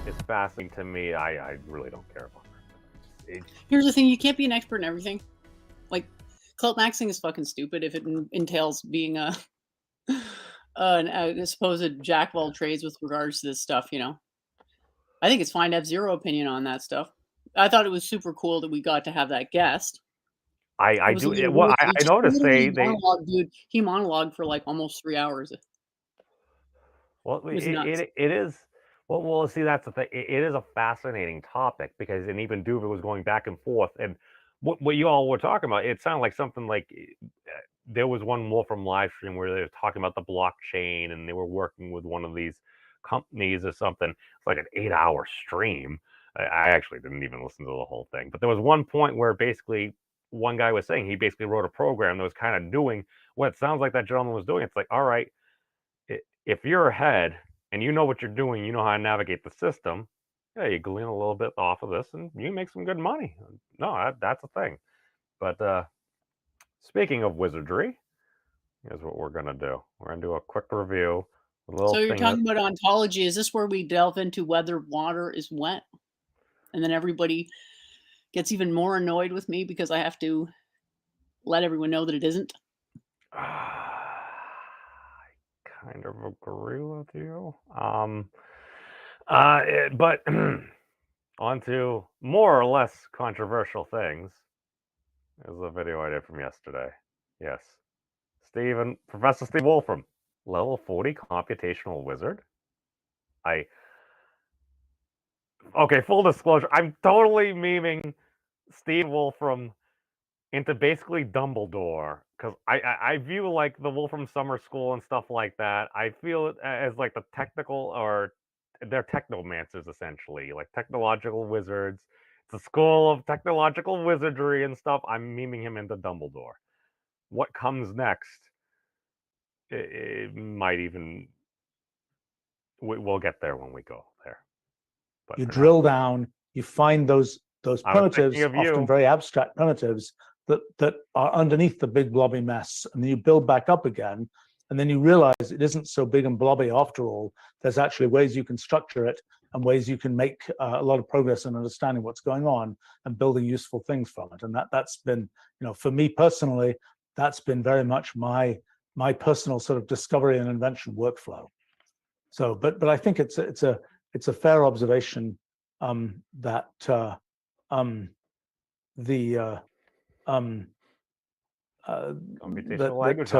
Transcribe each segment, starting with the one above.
is fascinating to me. I really don't care about it. Here's the thing: you can't be an expert in everything. Like, cult maxing is fucking stupid if it entails being a supposed jack of all trades with regards to this stuff. I think it's fine to have zero opinion on that stuff. I thought it was super cool that we got to have that guest. I It was a do. little Well, weird. I He just noticed literally they monologued, dude. He monologued for like almost 3 hours. well It was nuts. it is well see that's the thing. It is a fascinating topic because and even Duva was going back and forth and what you all were talking about. It sounded like something like there was one Wolfram live stream where they were talking about the blockchain and they were working with one of these companies or something. It's like an 8-hour stream. I actually didn't even listen to the whole thing, but there was one point where basically one guy was saying he basically wrote a program that was kind of doing what it sounds like that gentleman was doing. It's like, all right, if you're ahead and you know what you're doing, you know how to navigate the system. Yeah, you glean a little bit off of this and you make some good money. No, that's a thing. But speaking of wizardry, here's what we're gonna do. We're gonna do a quick review. A little So you're thing that talking about ontology. Is this where we delve into whether water is wet? And then everybody gets even more annoyed with me because I have to let everyone know that it isn't. I kind of agree with you. But on to more or less controversial things. There's a video I did from yesterday. Yes. Professor Steve Wolfram, level 40 computational wizard. Okay, full disclosure, I'm totally memeing Steve Wolfram into basically Dumbledore because I view like the Wolfram Summer School and stuff like that. I feel it as like the technical or they're technomancers essentially, like technological wizards. It's a school of technological wizardry and stuff. I'm memeing him into Dumbledore. What comes next? It might even we'll get there when we go there. But you for drill now, down, you find those I was thinking primitives, of you. often very abstract primitives, that are underneath the big blobby mess, and then you build back up again, and then you realize it isn't so big and blobby after all. There's actually ways you can structure it and ways you can make a lot of progress in understanding what's going on and building useful things from it. And that's been, for me personally, that's been very much my personal sort of discovery and invention workflow. So, but I think it's a fair observation that computational language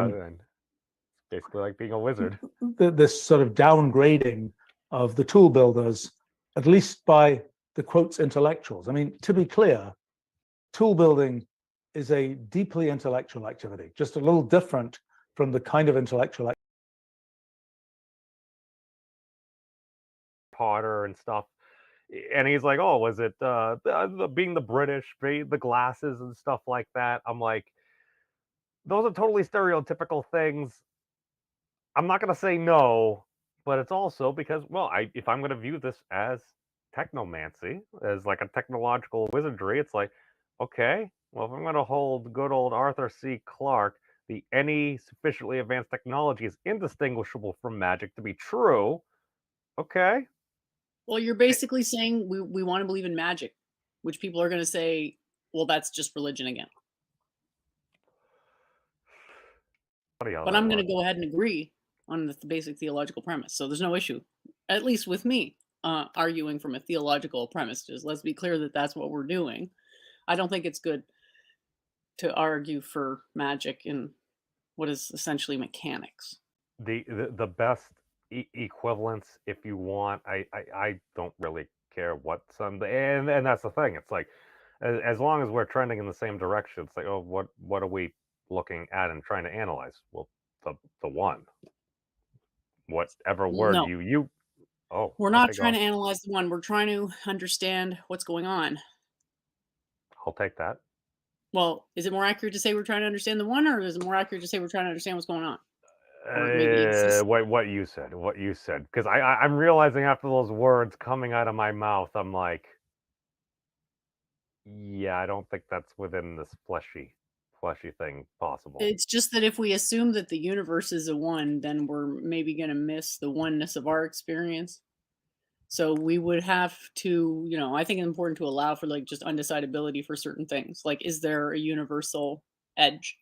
basically like being a wizard. This sort of downgrading of the tool builders, at least by the quotes intellectuals. I mean, to be clear, tool building is a deeply intellectual activity, just a little different from the kind of intellectual Potter and stuff. And he's like, "Oh, was it being the British, the glasses and stuff like that?" I'm like, those are totally stereotypical things. I'm not gonna say no, but it's also because, well, if I'm gonna view this as technomancy, as like a technological wizardry, it's like, okay, well, if I'm gonna hold good old Arthur C. Clarke, any sufficiently advanced technology is indistinguishable from magic to be true. Okay, Well, you're basically saying we want to believe in magic, which people are going to say, well, that's just religion again. But I'm going to go ahead and agree on the basic theological premise. So there's no issue, at least with me, arguing from a theological premise. Just let's be clear that that's what we're doing. I don't think it's good to argue for magic in what is essentially mechanics. The best equivalence, if you want, I don't really care what some, and that's the thing. It's like as long as we're trending in the same direction, it's like, oh, what are we looking at and trying to analyze? Well, the one, whatever word No, you oh, we're not okay, trying to analyze the one. We're trying to understand what's going on. I'll take that. Well, is it more accurate to say we're trying to understand the one, or is it more accurate to say we're trying to understand what's going on? What you said, because I'm realizing after those words coming out of my mouth, I'm like, yeah, I don't think that's within this fleshy thing possible. It's just that if we assume that the universe is a one, then we're maybe going to miss the oneness of our experience. So we would have to, I think it's important to allow for like just undecidability for certain things. Like, is there a universal edge?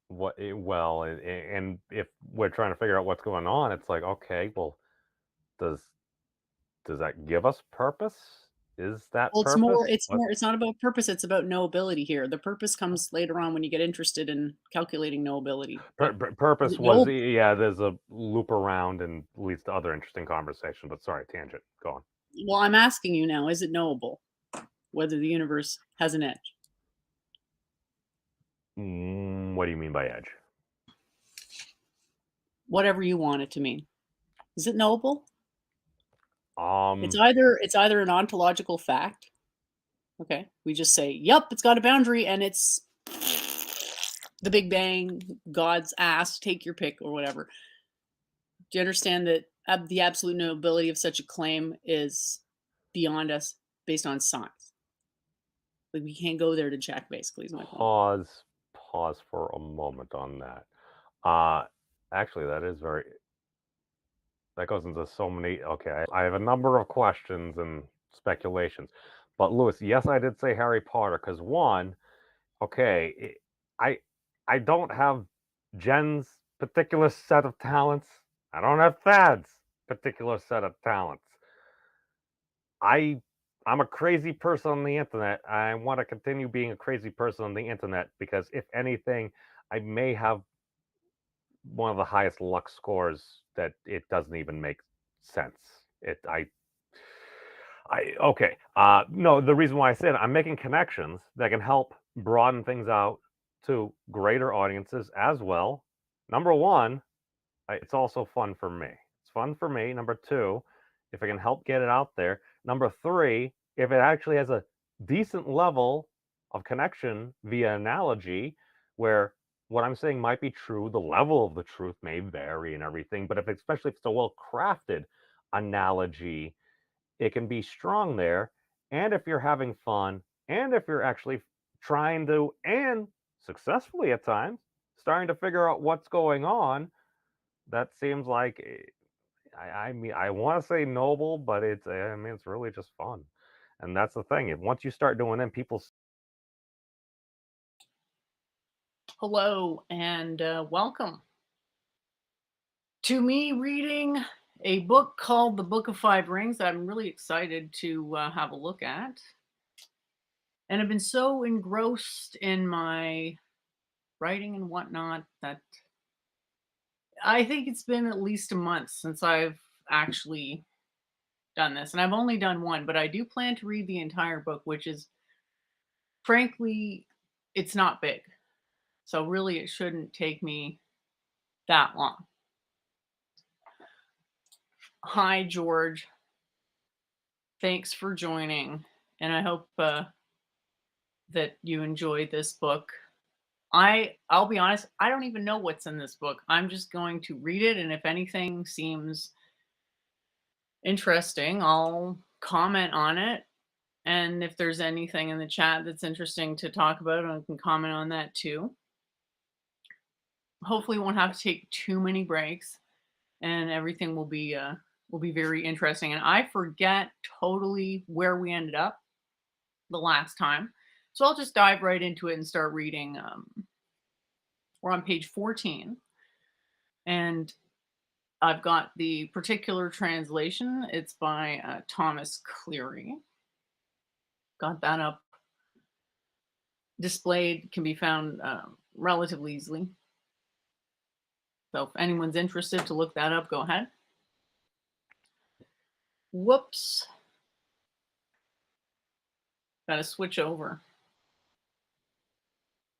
Well, and if we're trying to figure out what's going on, it's like, okay, well, does that give us purpose? Is that Well, purpose? What it's not about purpose, it's about knowability here. The purpose comes later on when you get interested in calculating knowability. But is purpose it was? knowable? Yeah, there's a loop around and leads to other interesting conversation. But sorry, tangent. Go on. Well, I'm asking you now, is it knowable whether the universe has an edge? What do you mean by edge? Whatever you want it to mean. Is it knowable? Um, It's either an ontological fact. Okay. We just say, "Yep, it's got a boundary and it's the Big Bang, God's ass, take your pick," or whatever. Do you understand that the absolute knowability of such a claim is beyond us based on science? Like, we can't go there to check, basically, is my point. pause for a moment on that. Uh, actually, that goes into so many. Okay, I have a number of questions and speculations. But Lewis, yes, I did say Harry Potter because one, okay, I I don't have Jen's particular set of talents. I don't have Thad's particular set of talents. I I'm a crazy person on the internet. I want to continue being a crazy person on the internet because if anything, I may have one of the highest luck scores that it doesn't even make sense. It I okay. No, the reason why I said I'm making connections that can help broaden things out to greater audiences as well. Number one, it's also fun for me. It's fun for me. Number two, if I can help get it out there. Number three, if it actually has a decent level of connection via analogy, where what I'm saying might be true, the level of the truth may vary and everything, but especially if it's a well crafted analogy, it can be strong there. And if you're having fun, and if you're actually trying to, and successfully at times, starting to figure out what's going on, that seems like I mean I want to say noble, but I mean it's really just fun, and that's the thing. If once you start doing it, people Hello and welcome to me reading a book called The Book of Five Rings that I'm really excited to have a look at. And I've been so engrossed in my writing and whatnot that I think it's been at least a month since I've actually done this. And I've only done one, but I do plan to read the entire book, which is frankly, it's not big. So really, it shouldn't take me that long. Hi, George. Thanks for joining. And I hope that you enjoyed this book. I'll be honest, I don't even know what's in this book. I'm just going to read it, and if anything seems interesting, I'll comment on it. And if there's anything in the chat that's interesting to talk about, I can comment on that too. Hopefully, won't have to take too many breaks, and everything will be very interesting. And I forget totally where we ended up the last time, so I'll just dive right into it and start reading. We're on page 14, and I've got the particular translation. It's by Thomas Cleary. Got that up. Displayed, can be found relatively easily. So if anyone's interested to look that up, go ahead. Whoops. Got to switch over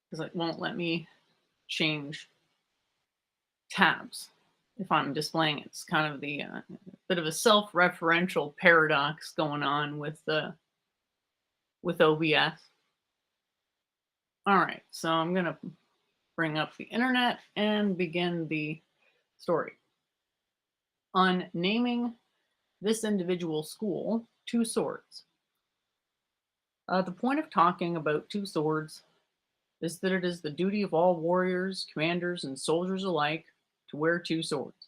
because it won't let me change tabs if I'm displaying it. It's kind of the bit of a self-referential paradox going on with OBS. All right, so I'm gonna bring up the internet and begin the story. On naming this individual school, Two Swords. The point of talking about Two Swords is that it is the duty of all warriors, commanders, and soldiers alike to wear two swords.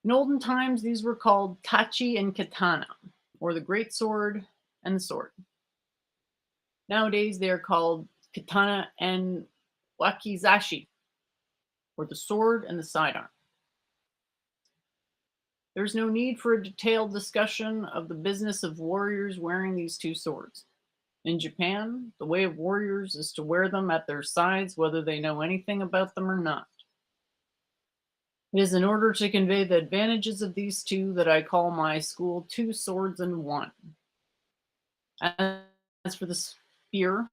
In olden times, these were called tachi and katana, or the great sword and the sword. Nowadays, they are called katana and wakizashi, or the sword and the sidearm. There's no need for a detailed discussion of the business of warriors wearing these two swords. In Japan, the way of warriors is to wear them at their sides whether they know anything about them or not. It is in order to convey the advantages of these two that I call my school two swords in one. As for the spear,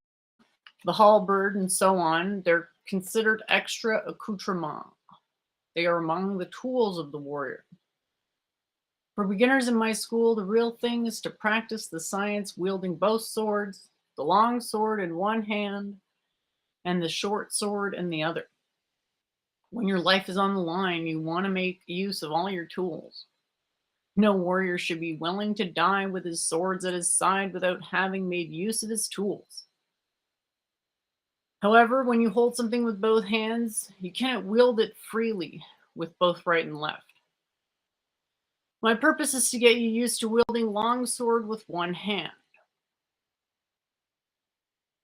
the halberd, and so on, they're considered extra accoutrement. They are among the tools of the warrior. For beginners in my school, the real thing is to practice the science wielding both swords, the long sword in one hand and the short sword in the other. When your life is on the line, you want to make use of all your tools. No warrior should be willing to die with his swords at his side without having made use of his tools. However, when you hold something with both hands, you cannot wield it freely with both right and left. My purpose is to get you used to wielding long sword with one hand.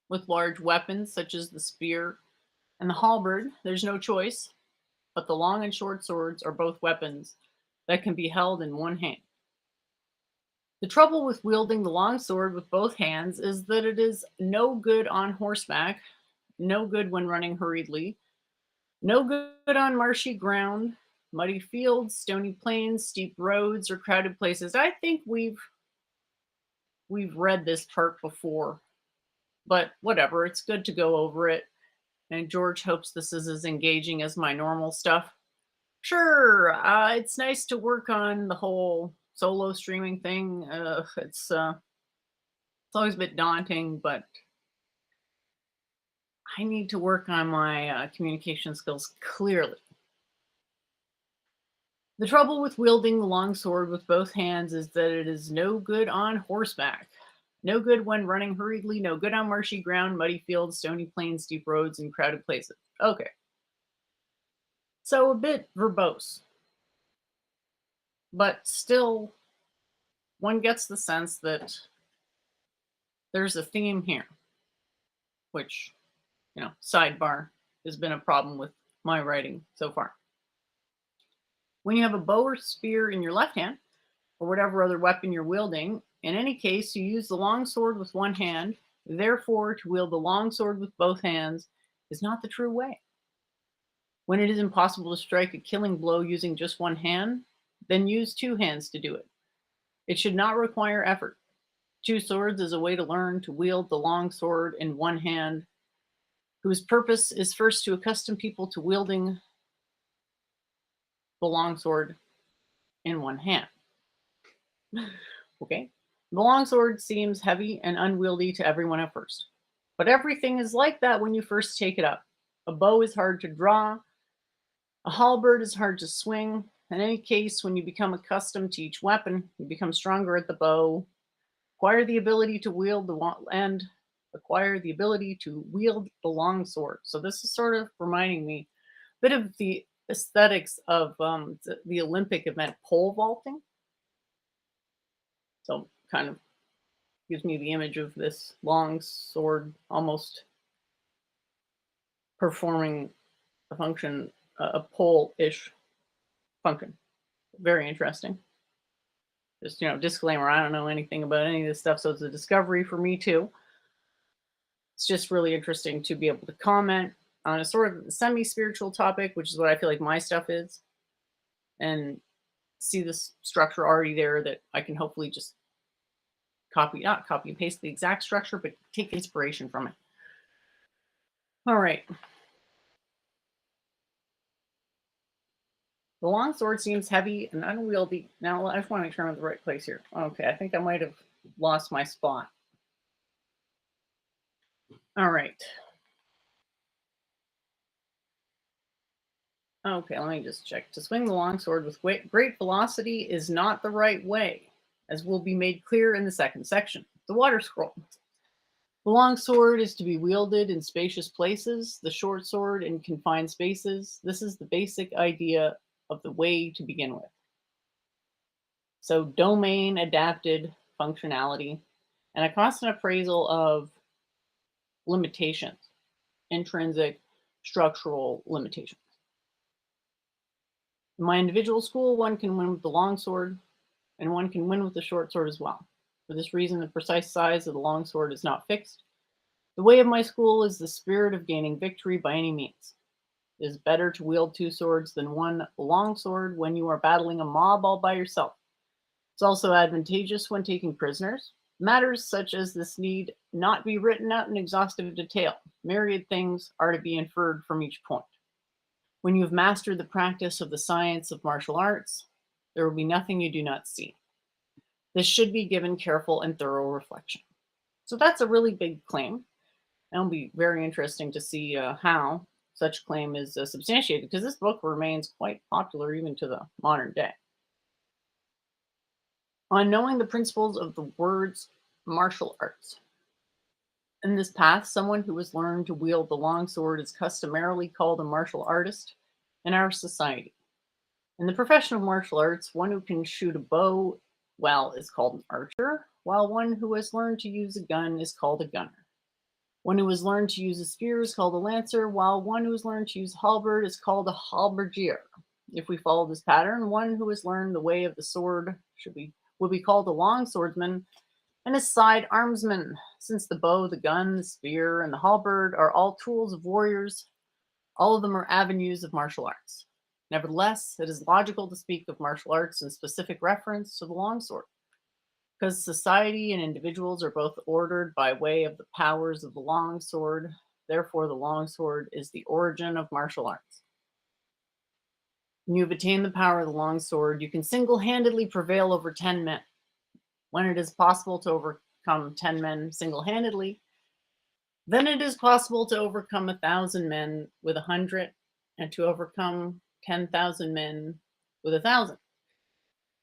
With large weapons such as the spear and the halberd, there's no choice, but the long and short swords are both weapons that can be held in one hand. The trouble with wielding the long sword with both hands is that it is no good on horseback, no good when running hurriedly, no good on marshy ground, muddy fields, stony plains, steep roads, or crowded places. I think we've read this part before, but whatever, it's good to go over it. And George hopes this is as engaging as my normal stuff. Sure, it's nice to work on the whole solo streaming thing. It's always a bit daunting, but I need to work on my communication skills clearly. The trouble with wielding the long sword with both hands is that it is no good on horseback, no good when running hurriedly, no good on marshy ground, muddy fields, stony plains, steep roads, and crowded places. Okay. So a bit verbose, but still one gets the sense that there's a theme here, which, sidebar, has been a problem with my writing so far. When you have a bow or spear in your left hand, or whatever other weapon you're wielding, in any case, you use the long sword with one hand. Therefore, to wield the long sword with both hands is not the true way. When it is impossible to strike a killing blow using just one hand, then use two hands to do it. It should not require effort. Two swords is a way to learn to wield the long sword in one hand, whose purpose is first to accustom people to wielding the long sword in one hand. Okay. The long sword seems heavy and unwieldy to everyone at first, but everything is like that when you first take it up. A bow is hard to draw. A halberd is hard to swing. In any case, when you become accustomed to each weapon, you become stronger at the bow, acquire the ability to wield the long sword. So this is sort of reminding me a bit of the aesthetics of the Olympic event pole vaulting. So kind of gives me the image of this long sword almost performing a function, a pole-ish function. Very interesting. Just, disclaimer, I don't know anything about any of this stuff, so it's a discovery for me too. It's just really interesting to be able to comment on a sort of semi-spiritual topic, which is what I feel like my stuff is, and see this structure already there that I can hopefully just not copy and paste the exact structure, but take inspiration from it. All right. The long sword seems heavy and unwieldy. Now, I just want to make sure I'm in the right place here. Okay, I think I might have lost my spot. All right. Okay, let me just check. To swing the long sword with great velocity is not the right way, as will be made clear in the second section, the water scroll. The long sword is to be wielded in spacious places, the short sword in confined spaces. This is the basic idea of the way to begin with. So domain adapted functionality and a constant appraisal of limitations, intrinsic structural limitations. In my individual school, one can win with the longsword and one can win with the short sword as well. For this reason, the precise size of the longsword is not fixed. The way of my school is the spirit of gaining victory by any means. It is better to wield two swords than one longsword when you are battling a mob all by yourself. It's also advantageous when taking prisoners. Matters such as this need not be written out in exhaustive detail. Myriad things are to be inferred from each point. When you have mastered the practice of the science of martial arts, there will be nothing you do not see. This should be given careful and thorough reflection. So that's a really big claim. It'll be very interesting to see how such claim is substantiated, because this book remains quite popular even to the modern day. On knowing the principles of the words martial arts. In this path, someone who has learned to wield the longsword is customarily called a martial artist in our society. In the profession of martial arts, one who can shoot a bow well is called an archer, while one who has learned to use a gun is called a gunner. One who has learned to use a spear is called a lancer, while one who has learned to use a halberd is called a halberdier. If we follow this pattern, one who has learned the way of the sword would be called a longswordman and a side armsman, since the bow, the gun, the spear, and the halberd are all tools of warriors. All of them are avenues of martial arts. Nevertheless, it is logical to speak of martial arts in specific reference to the longsword, because society and individuals are both ordered by way of the powers of the longsword. Therefore, the longsword is the origin of martial arts. When you have attained the power of the longsword, you can single-handedly prevail over 10 men. When it is possible to overcome 10 men single-handedly, then it is possible to overcome 1,000 men with 100, and to overcome 10,000 men with 1,000.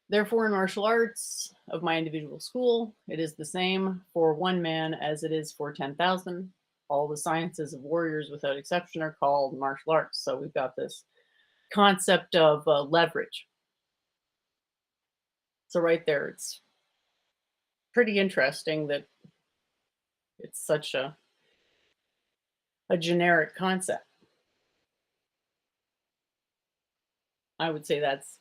Therefore, in martial arts of my individual school, it is the same for one man as it is for 10,000. All the sciences of warriors, without exception, are called martial arts. So we've got this concept of leverage. So right there, it's pretty interesting that it's such a generic concept. I would say that's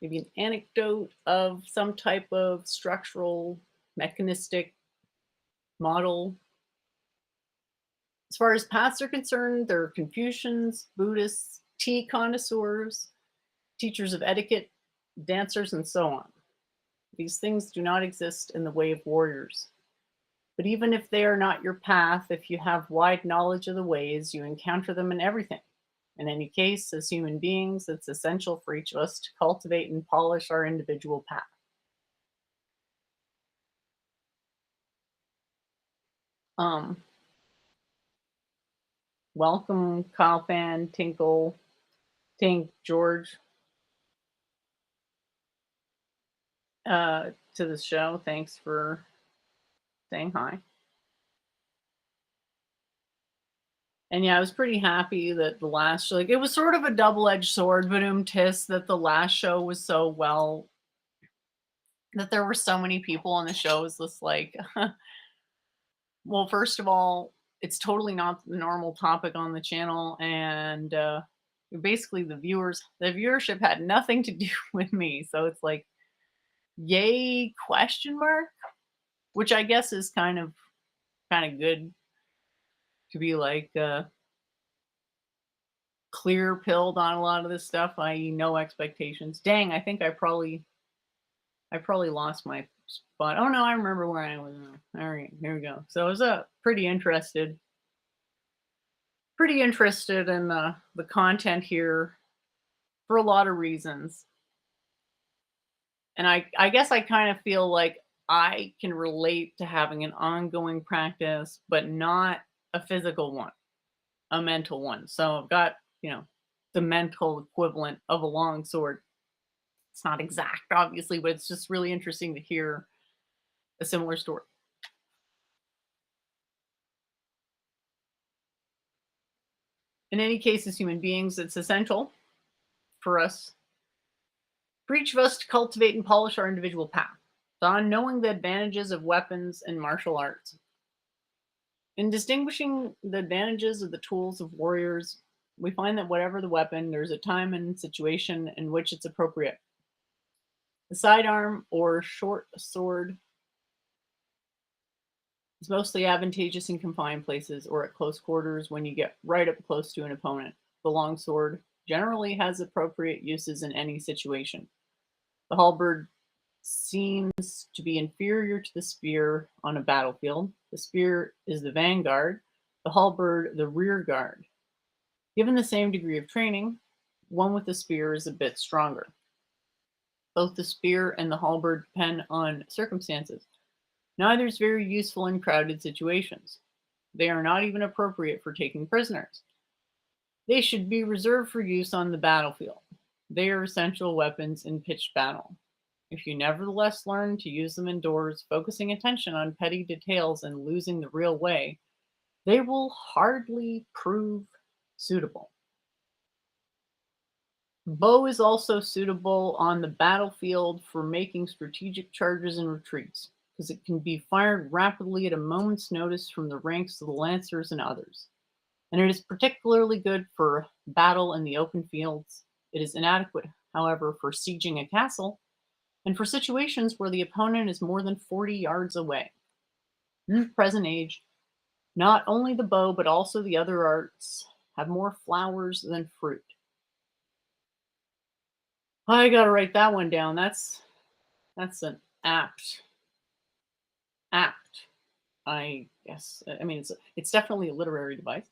maybe an anecdote of some type of structural, mechanistic model. As far as paths are concerned, there are Confucians, Buddhists, tea connoisseurs, teachers of etiquette, dancers, and so on. These things do not exist in the way of warriors. But even if they are not your path, if you have wide knowledge of the ways, you encounter them in everything. In any case, as human beings, it's essential for each of us to cultivate and polish our individual path. Welcome, Kyle Fan, Tinkle, Tink, George, to the show. Thanks for saying hi. And yeah, I was pretty happy that the last show, like, it was sort of a double-edged sword, but tis that the last show was so well, that there were so many people on the show. It was just like, well, first of all, it's totally not the normal topic on the channel, and basically the viewership had nothing to do with me. So it's like, yay, question mark, which I guess is kind of good to be like clear pilled on a lot of this stuff, i.e. no expectations. Dang, I think I probably lost my spot. Oh no, I remember where I was now. All right, here we go. So I was pretty interested in the content here for a lot of reasons. And I guess I kind of feel like I can relate to having an ongoing practice, but not a physical one, a mental one. So I've got, the mental equivalent of a long sword. It's not exact, obviously, but it's just really interesting to hear a similar story. In any case, as human beings, it's essential for us For each of us to cultivate and polish our individual path, on knowing the advantages of weapons and martial arts. In distinguishing the advantages of the tools of warriors, we find that whatever the weapon, there's a time and situation in which it's appropriate. The sidearm or short sword is mostly advantageous in confined places or at close quarters when you get right up close to an opponent. The long sword generally has appropriate uses in any situation. The halberd seems to be inferior to the spear on a battlefield. The spear is the vanguard, the halberd the rear guard. Given the same degree of training, one with the spear is a bit stronger. Both the spear and the halberd depend on circumstances. Neither is very useful in crowded situations. They are not even appropriate for taking prisoners. They should be reserved for use on the battlefield. They are essential weapons in pitched battle. If you nevertheless learn to use them indoors, focusing attention on petty details and losing the real way, they will hardly prove suitable. Bow is also suitable on the battlefield for making strategic charges and retreats, because it can be fired rapidly at a moment's notice from the ranks of the lancers and others. And it is particularly good for battle in the open fields. It is inadequate, however, for sieging a castle and for situations where the opponent is more than 40 yards away. In the present age, not only the bow, but also the other arts have more flowers than fruit. I gotta write that one down. That's an apt. I guess. I mean, it's definitely a literary device.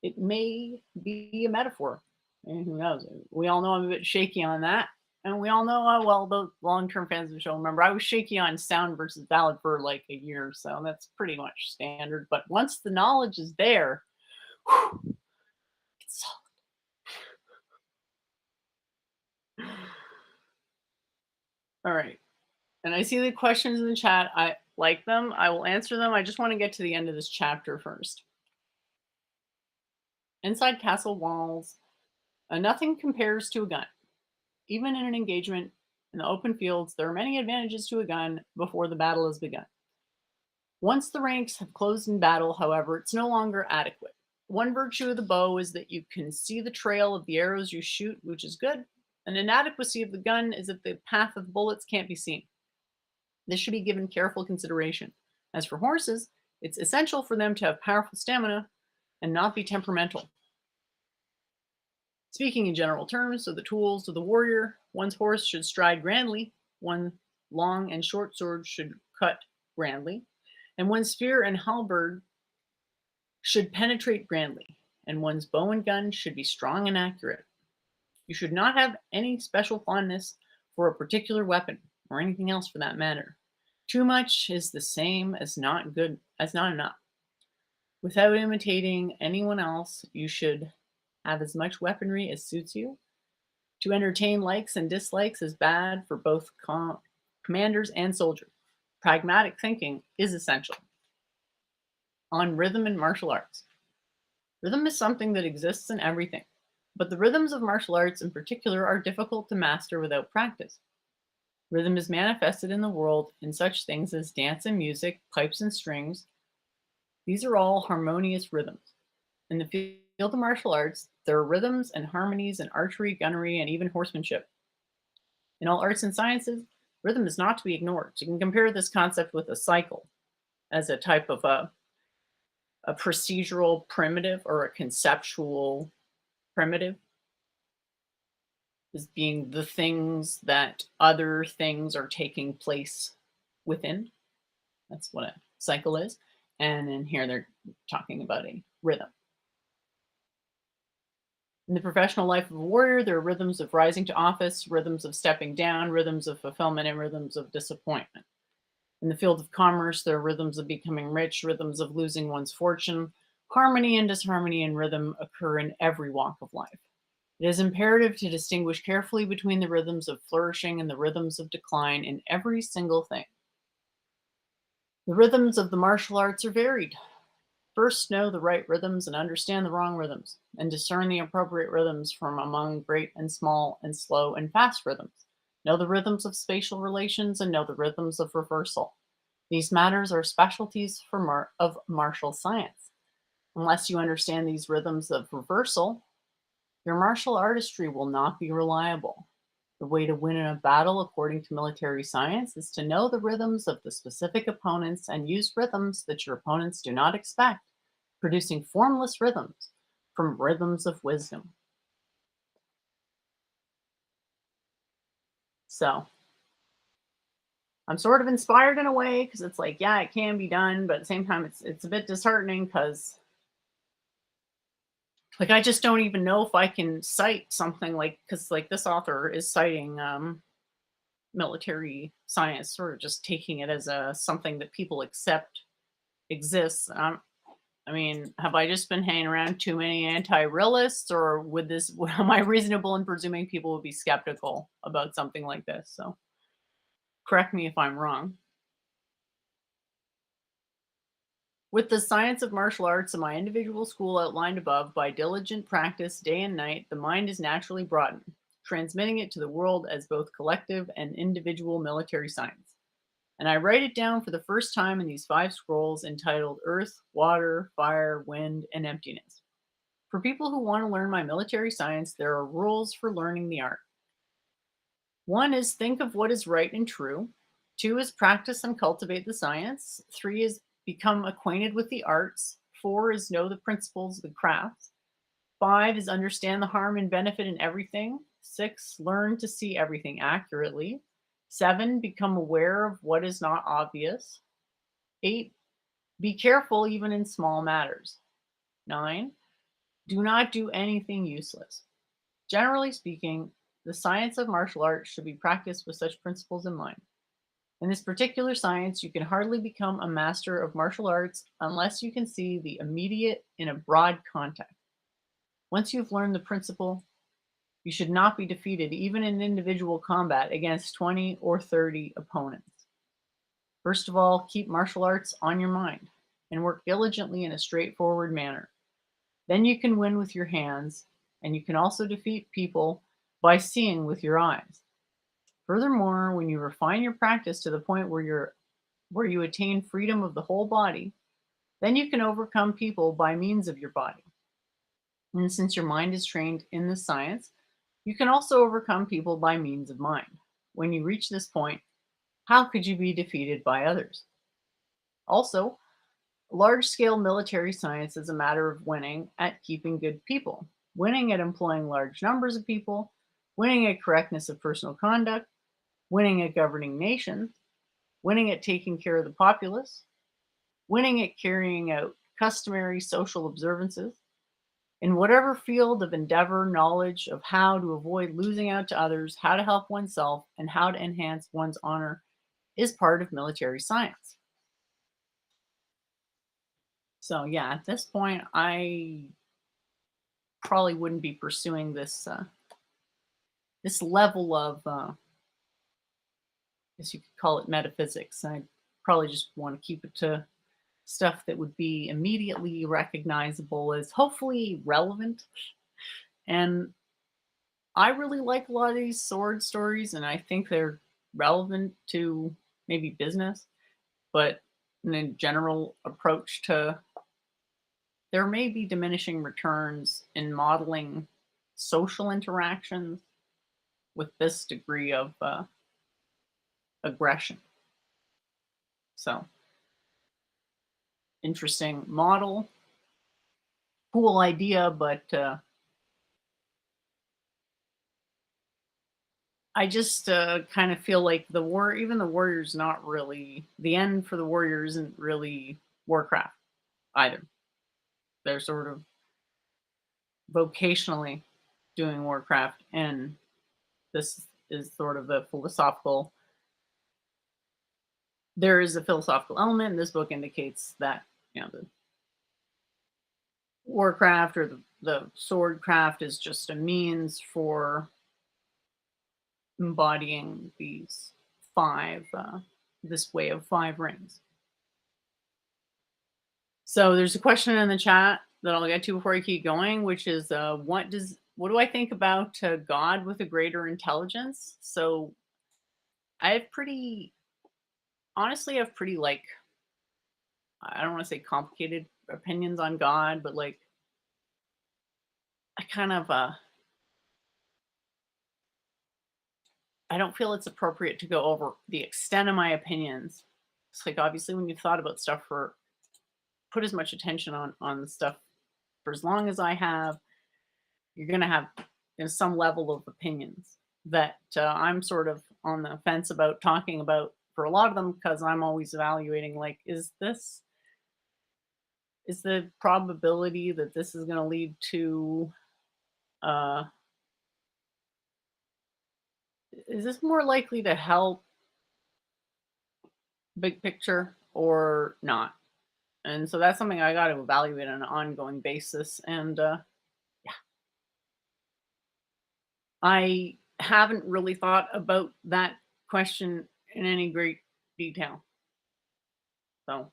It may be a metaphor. And who knows? We all know I'm a bit shaky on that. And we all know, well, the long-term fans of the show remember I was shaky on sound versus ballad for like a year or so. That's pretty much standard. But once the knowledge is there, whew, it's solid. All right. And I see the questions in the chat. I like them. I will answer them. I just want to get to the end of this chapter first. Inside castle walls, nothing compares to a gun. Even in an engagement in the open fields, there are many advantages to a gun before the battle has begun. Once the ranks have closed in battle, however, it's no longer adequate. One virtue of the bow is that you can see the trail of the arrows you shoot, which is good. An inadequacy of the gun is that the path of bullets can't be seen. This should be given careful consideration. As for horses, it's essential for them to have powerful stamina and not be temperamental. Speaking in general terms, of the tools of the warrior, one's horse should stride grandly, one long and short sword should cut grandly, and one's spear and halberd should penetrate grandly, and one's bow and gun should be strong and accurate. You should not have any special fondness for a particular weapon, or anything else for that matter. Too much is the same as not good, as not enough. Without imitating anyone else, you should have as much weaponry as suits you. To entertain likes and dislikes is bad for both commanders and soldiers. Pragmatic thinking is essential. On rhythm and martial arts. Rhythm is something that exists in everything, but the rhythms of martial arts in particular are difficult to master without practice. Rhythm is manifested in the world in such things as dance and music, pipes and strings. These are all harmonious rhythms. In the field of martial arts, there are rhythms and harmonies in archery, gunnery, and even horsemanship. In all arts and sciences, rhythm is not to be ignored. So you can compare this concept with a cycle as a type of a procedural primitive or a conceptual primitive, as being the things that other things are taking place within. That's what a cycle is. And in here, they're talking about a rhythm. In the professional life of a warrior, there are rhythms of rising to office, rhythms of stepping down, rhythms of fulfillment, and rhythms of disappointment. In the field of commerce, there are rhythms of becoming rich, rhythms of losing one's fortune. Harmony and disharmony and rhythm occur in every walk of life. It is imperative to distinguish carefully between the rhythms of flourishing and the rhythms of decline in every single thing. The rhythms of the martial arts are varied. First, know the right rhythms and understand the wrong rhythms, and discern the appropriate rhythms from among great and small and slow and fast rhythms. know the rhythms of spatial relations, and know the rhythms of reversal. These matters are specialties of martial science. Unless you understand these rhythms of reversal, your martial artistry will not be reliable. The way to win in a battle, according to military science, is to know the rhythms of the specific opponents and use rhythms that your opponents do not expect, producing formless rhythms from rhythms of wisdom. So, I'm sort of inspired in a way because it's like, yeah, it can be done, but at the same time, it's a bit disheartening because, like, I just don't even know if I can cite something like, because like this author is citing military science, sort of just taking it as something that people accept exists. I mean, have I just been hanging around too many anti-realists, or am I reasonable in presuming people would be skeptical about something like this? So correct me if I'm wrong. With the science of martial arts in my individual school outlined above, by diligent practice day and night, the mind is naturally broadened, transmitting it to the world as both collective and individual military science. And I write it down for the first time in these 5 scrolls entitled Earth, Water, Fire, Wind, and Emptiness. For people who want to learn my military science, there are rules for learning the art. 1 is think of what is right and true. 2 is practice and cultivate the science. 3 is become acquainted with the arts. 4 is know the principles of the crafts. 5 is understand the harm and benefit in everything. 6, learn to see everything accurately. 7, become aware of what is not obvious. 8, be careful even in small matters. 9, do not do anything useless. Generally speaking, the science of martial arts should be practiced with such principles in mind. In this particular science, you can hardly become a master of martial arts unless you can see the immediate in a broad context. Once you've learned the principle, you should not be defeated even in individual combat against 20 or 30 opponents. First of all, keep martial arts on your mind and work diligently in a straightforward manner. Then you can win with your hands, and you can also defeat people by seeing with your eyes. Furthermore, when you refine your practice to the point where you attain freedom of the whole body, then you can overcome people by means of your body. And since your mind is trained in this science, you can also overcome people by means of mind. When you reach this point, how could you be defeated by others? Also, large-scale military science is a matter of winning at keeping good people, winning at employing large numbers of people, winning at correctness of personal conduct, winning at governing nations, winning at taking care of the populace, winning at carrying out customary social observances. In whatever field of endeavor, knowledge of how to avoid losing out to others, how to help oneself, and how to enhance one's honor is part of military science. So yeah, at this point, I probably wouldn't be pursuing this this level of, I guess you could call it metaphysics. I'd probably just want to keep it to stuff that would be immediately recognizable as hopefully relevant. And I really like a lot of these sword stories, and I think they're relevant to maybe business, but in a general approach to, there may be diminishing returns in modeling social interactions with this degree of aggression. So, interesting model, cool idea, but I just kind of feel like even the warrior's not really, the end for the warrior isn't really Warcraft either. They're sort of vocationally doing Warcraft, and this is sort of a philosophical, there is a philosophical element, and this book indicates that, you know, the Warcraft or the swordcraft is just a means for embodying these 5, this way of 5 rings. So there's a question in the chat that I'll get to before I keep going, which is, what do I think about God with a greater intelligence? So I have pretty, honestly, I have pretty like, I don't want to say complicated opinions on God, but like, I kind of, I don't feel it's appropriate to go over the extent of my opinions. It's like, obviously, when you've thought about stuff for, put as much attention on the stuff for as long as I have, you're going to have, some level of opinions that I'm sort of on the fence about talking about for a lot of them, because I'm always evaluating, like, is the probability that this is going to lead to, uh, is this more likely to help big picture or not? And so that's something I got to evaluate on an ongoing basis. And I haven't really thought about that question in any great detail. So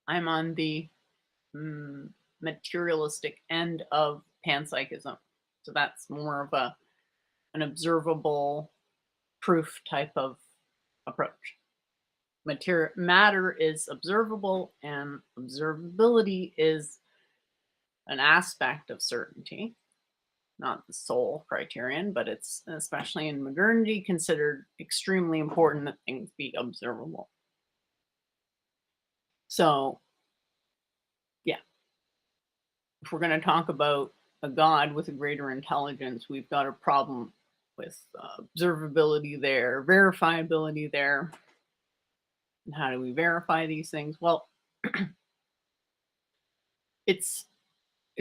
I'm on the materialistic end of panpsychism. So that's more of an observable proof type of approach. Matter is observable, and observability is an aspect of certainty, not the sole criterion, but it's, especially in modernity, considered extremely important that things be observable. So, yeah, if we're going to talk about a God with a greater intelligence, we've got a problem with observability there, verifiability there. And how do we verify these things? Well, it's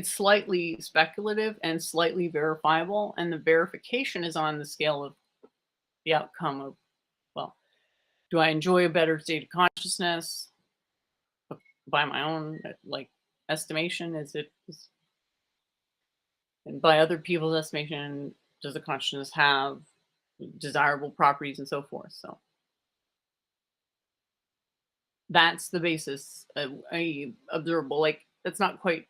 slightly speculative and slightly verifiable, and the verification is on the scale of the outcome of, well, do I enjoy a better state of consciousness by my own like estimation? And by other people's estimation, does the consciousness have desirable properties and so forth? So that's the basis of a observable. Like, it's not quite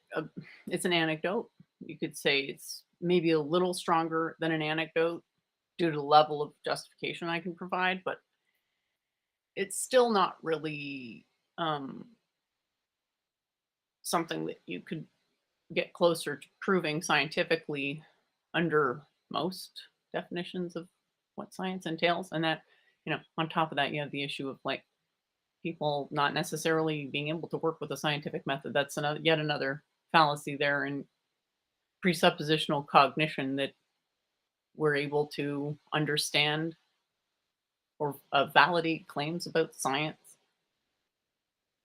it's an anecdote. You could say it's maybe a little stronger than an anecdote due to the level of justification I can provide, but it's still not really something that you could get closer to proving scientifically under most definitions of what science entails. And that, on top of that, you have the issue of like people not necessarily being able to work with a scientific method. That's yet another fallacy there in presuppositional cognition, that we're able to understand or validate claims about science.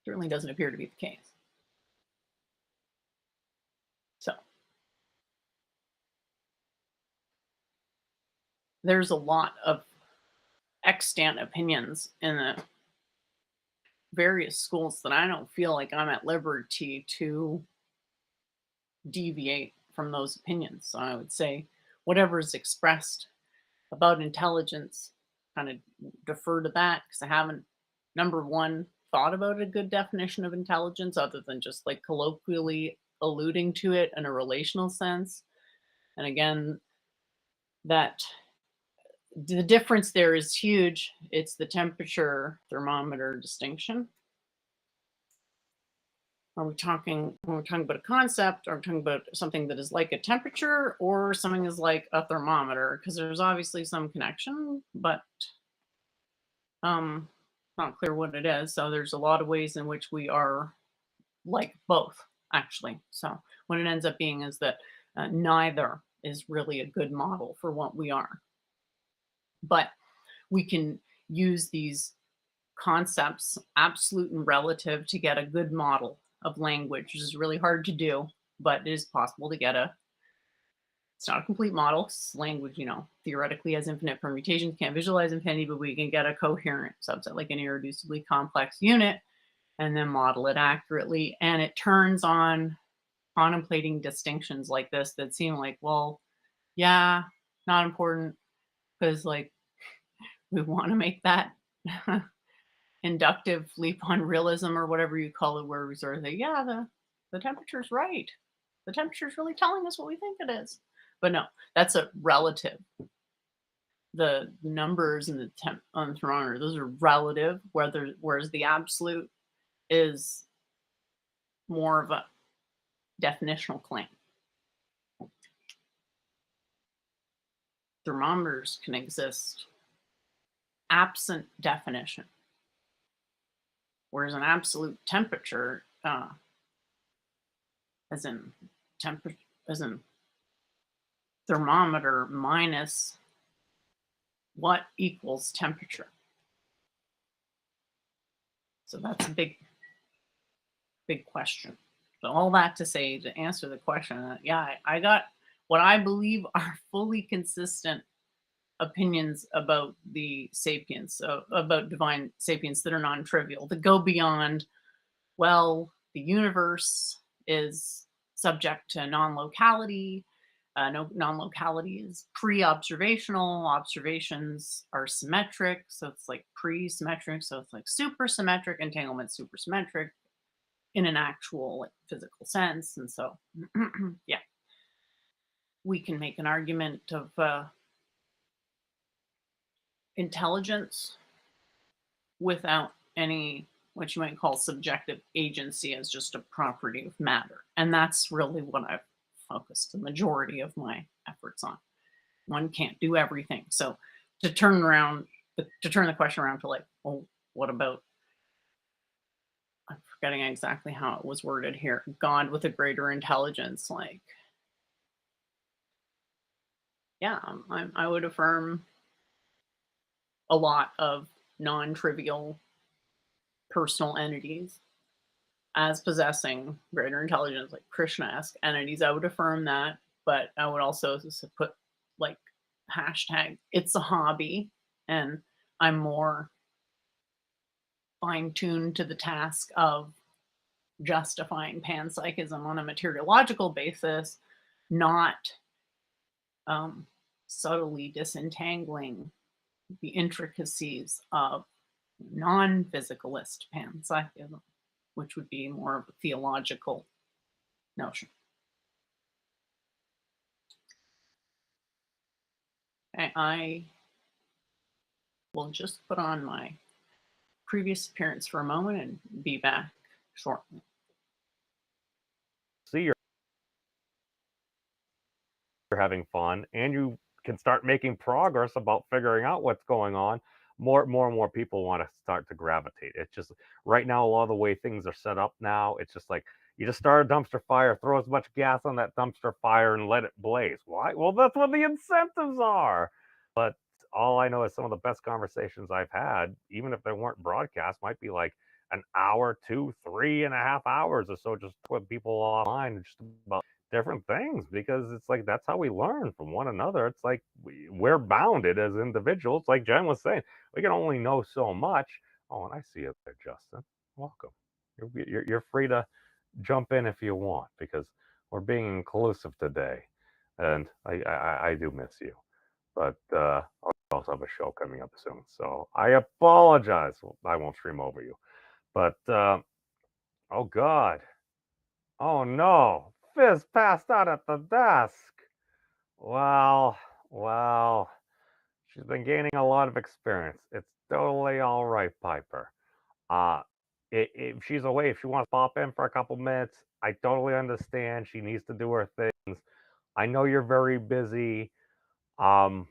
Certainly doesn't appear to be the case. So there's a lot of extant opinions in the various schools that I don't feel like I'm at liberty to deviate from those opinions. So I would say whatever is expressed about intelligence, kind of defer to that, because I haven't, number one, thought about a good definition of intelligence other than just like colloquially alluding to it in a relational sense. And again, that the difference there is huge. It's the temperature thermometer distinction. Are we talking, when we're talking about a concept, are we talking about something that is like a temperature or something is like a thermometer? Because there's obviously some connection, but not clear what it is. So there's a lot of ways in which we are like both, actually. So what it ends up being is that neither is really a good model for what we are. But we can use these concepts, absolute and relative, to get a good model of language, which is really hard to do, but it is possible to get it's not a complete model. Language, theoretically has infinite permutations, can't visualize infinity, but we can get a coherent subset, like an irreducibly complex unit, and then model it accurately. And it turns on contemplating distinctions like this that seem like, well, yeah, not important, because like we want to make that inductive leap on realism or whatever you call it, where we sort of say, yeah, the temperature's right. The temperature's really telling us what we think it is. But no, that's a relative. the numbers and the temp on the thermometer, those are relative, whereas the absolute is more of a definitional claim. Thermometers can exist absent definition, whereas an absolute temperature, as in thermometer minus what equals temperature. So that's a big question. So all that to say, to answer the question, yeah, I got what I believe are fully consistent opinions about the sapiens, about divine sapiens that are non-trivial, that go beyond, well, the universe is subject to non-locality. No, non-locality is pre-observational. Observations are symmetric, so it's like pre-symmetric. So it's like supersymmetric, entanglement supersymmetric in an actual like physical sense. And so, yeah, we can make an argument of intelligence without any what you might call subjective agency as just a property of matter. And that's really what I've focused the majority of my efforts on. One can't do everything. So to turn the question around to like, well, what about, I'm forgetting exactly how it was worded here, God with a greater intelligence, like, yeah, I would affirm a lot of non-trivial personal entities as possessing greater intelligence, like Krishna-esque entities. I would affirm that, but I would also put like hashtag it's a hobby, and I'm more fine-tuned to the task of justifying panpsychism on a materiological basis, not subtly disentangling the intricacies of non-physicalist panpsychism, which would be more of a theological notion. Okay, I will just put on my previous appearance for a moment and be back shortly. See, you're having fun, and you can start making progress about figuring out what's going on. More and more people want to start to gravitate. It's just right now, a lot of the way things are set up now, it's just like you just start a dumpster fire, throw as much gas on that dumpster fire, and let it blaze. Why? Well, that's what the incentives are. But all I know is some of the best conversations I've had, even if they weren't broadcast, might be like an hour, 2, 3.5 hours or so, just with people online, just about different things, because it's like that's how we learn from one another. It's like we're bounded as individuals. Like Jen was saying, we can only know so much. Oh, and I see you there, Justin. Welcome. You're free to jump in if you want, because we're being inclusive today, and I do miss you. But I also have a show coming up soon, so I apologize. I won't stream over you. But oh God, oh no, Fizz passed out at the desk. Well, she's been gaining a lot of experience. It's totally all right, Piper. Uh, if she's away, if she wants to pop in for a couple minutes, I totally understand. She needs to do her things. I know you're very busy. Um,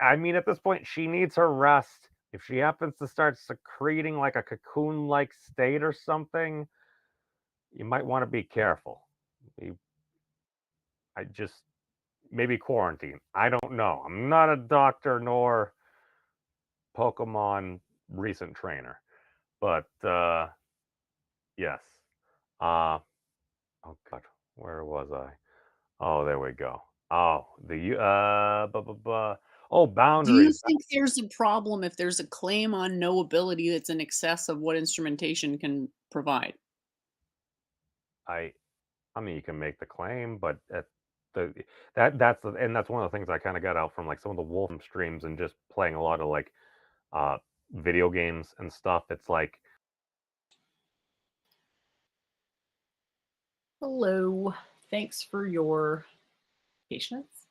I mean, at this point, she needs her rest. If she happens to start secreting like a cocoon-like state or something, you might want to be careful. I just maybe quarantine. I don't know. I'm not a doctor nor Pokemon recent trainer, but yes. Oh God, where was I? Oh, there we go. Oh, oh, Do you boundaries. think there's a problem if there's a claim on knowability that's in excess of what instrumentation can provide? I mean, you can make the claim, but at that's one of the things I kind of got out from like some of the Wolfram streams and just playing a lot of like video games and stuff. It's like, Hello. Thanks for your patience.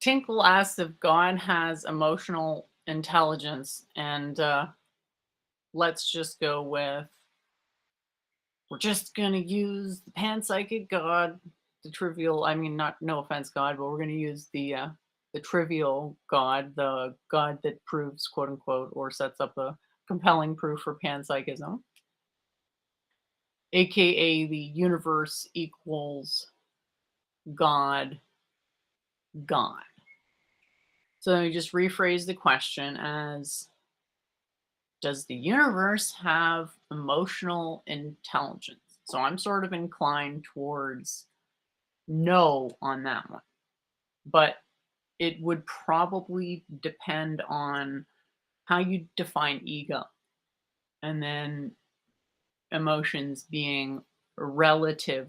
Tinkle asks if God has emotional intelligence, and let's just go with, we're just gonna use the panpsychic God, the trivial. I mean, not, no offense, God, but we're gonna use the trivial God, the God that proves, quote unquote, or sets up a compelling proof for panpsychism, aka the universe equals God. So let me just rephrase the question as, does the universe have emotional intelligence? So I'm sort of inclined towards no on that one. But it would probably depend on how you define ego, and then emotions being relative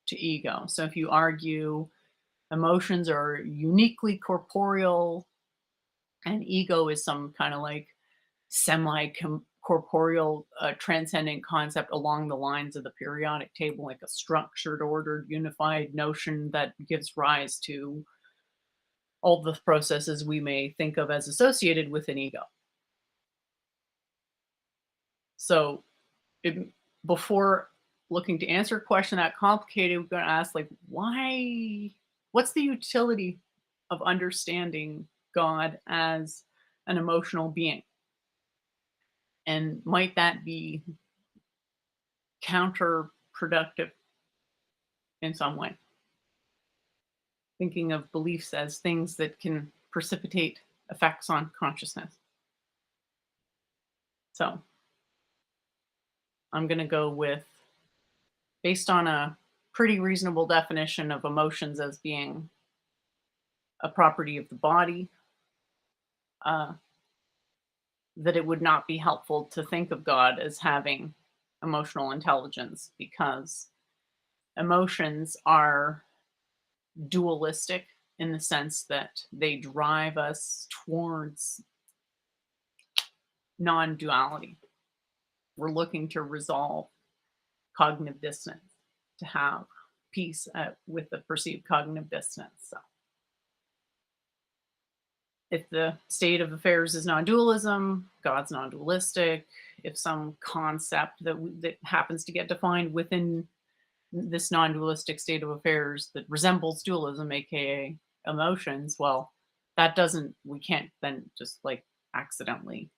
to ego. So if you argue emotions are uniquely corporeal and ego is some kind of like semi corporeal transcendent concept along the lines of the periodic table, like a structured, ordered, unified notion that gives rise to all the processes we may think of as associated with an ego. So before looking to answer a question that complicated, we're going to ask, like, why, what's the utility of understanding God as an emotional being? And might that be counterproductive in some way? Thinking of beliefs as things that can precipitate effects on consciousness. So I'm going to go with, based on a pretty reasonable definition of emotions as being a property of the body, that it would not be helpful to think of God as having emotional intelligence, because emotions are dualistic in the sense that they drive us towards non-duality. We're looking to resolve cognitive dissonance, to have peace with the perceived cognitive dissonance. So if the state of affairs is non-dualism, God's non-dualistic. If some concept that happens to get defined within this non-dualistic state of affairs that resembles dualism, aka emotions, well, that doesn't, we can't then just like accidentally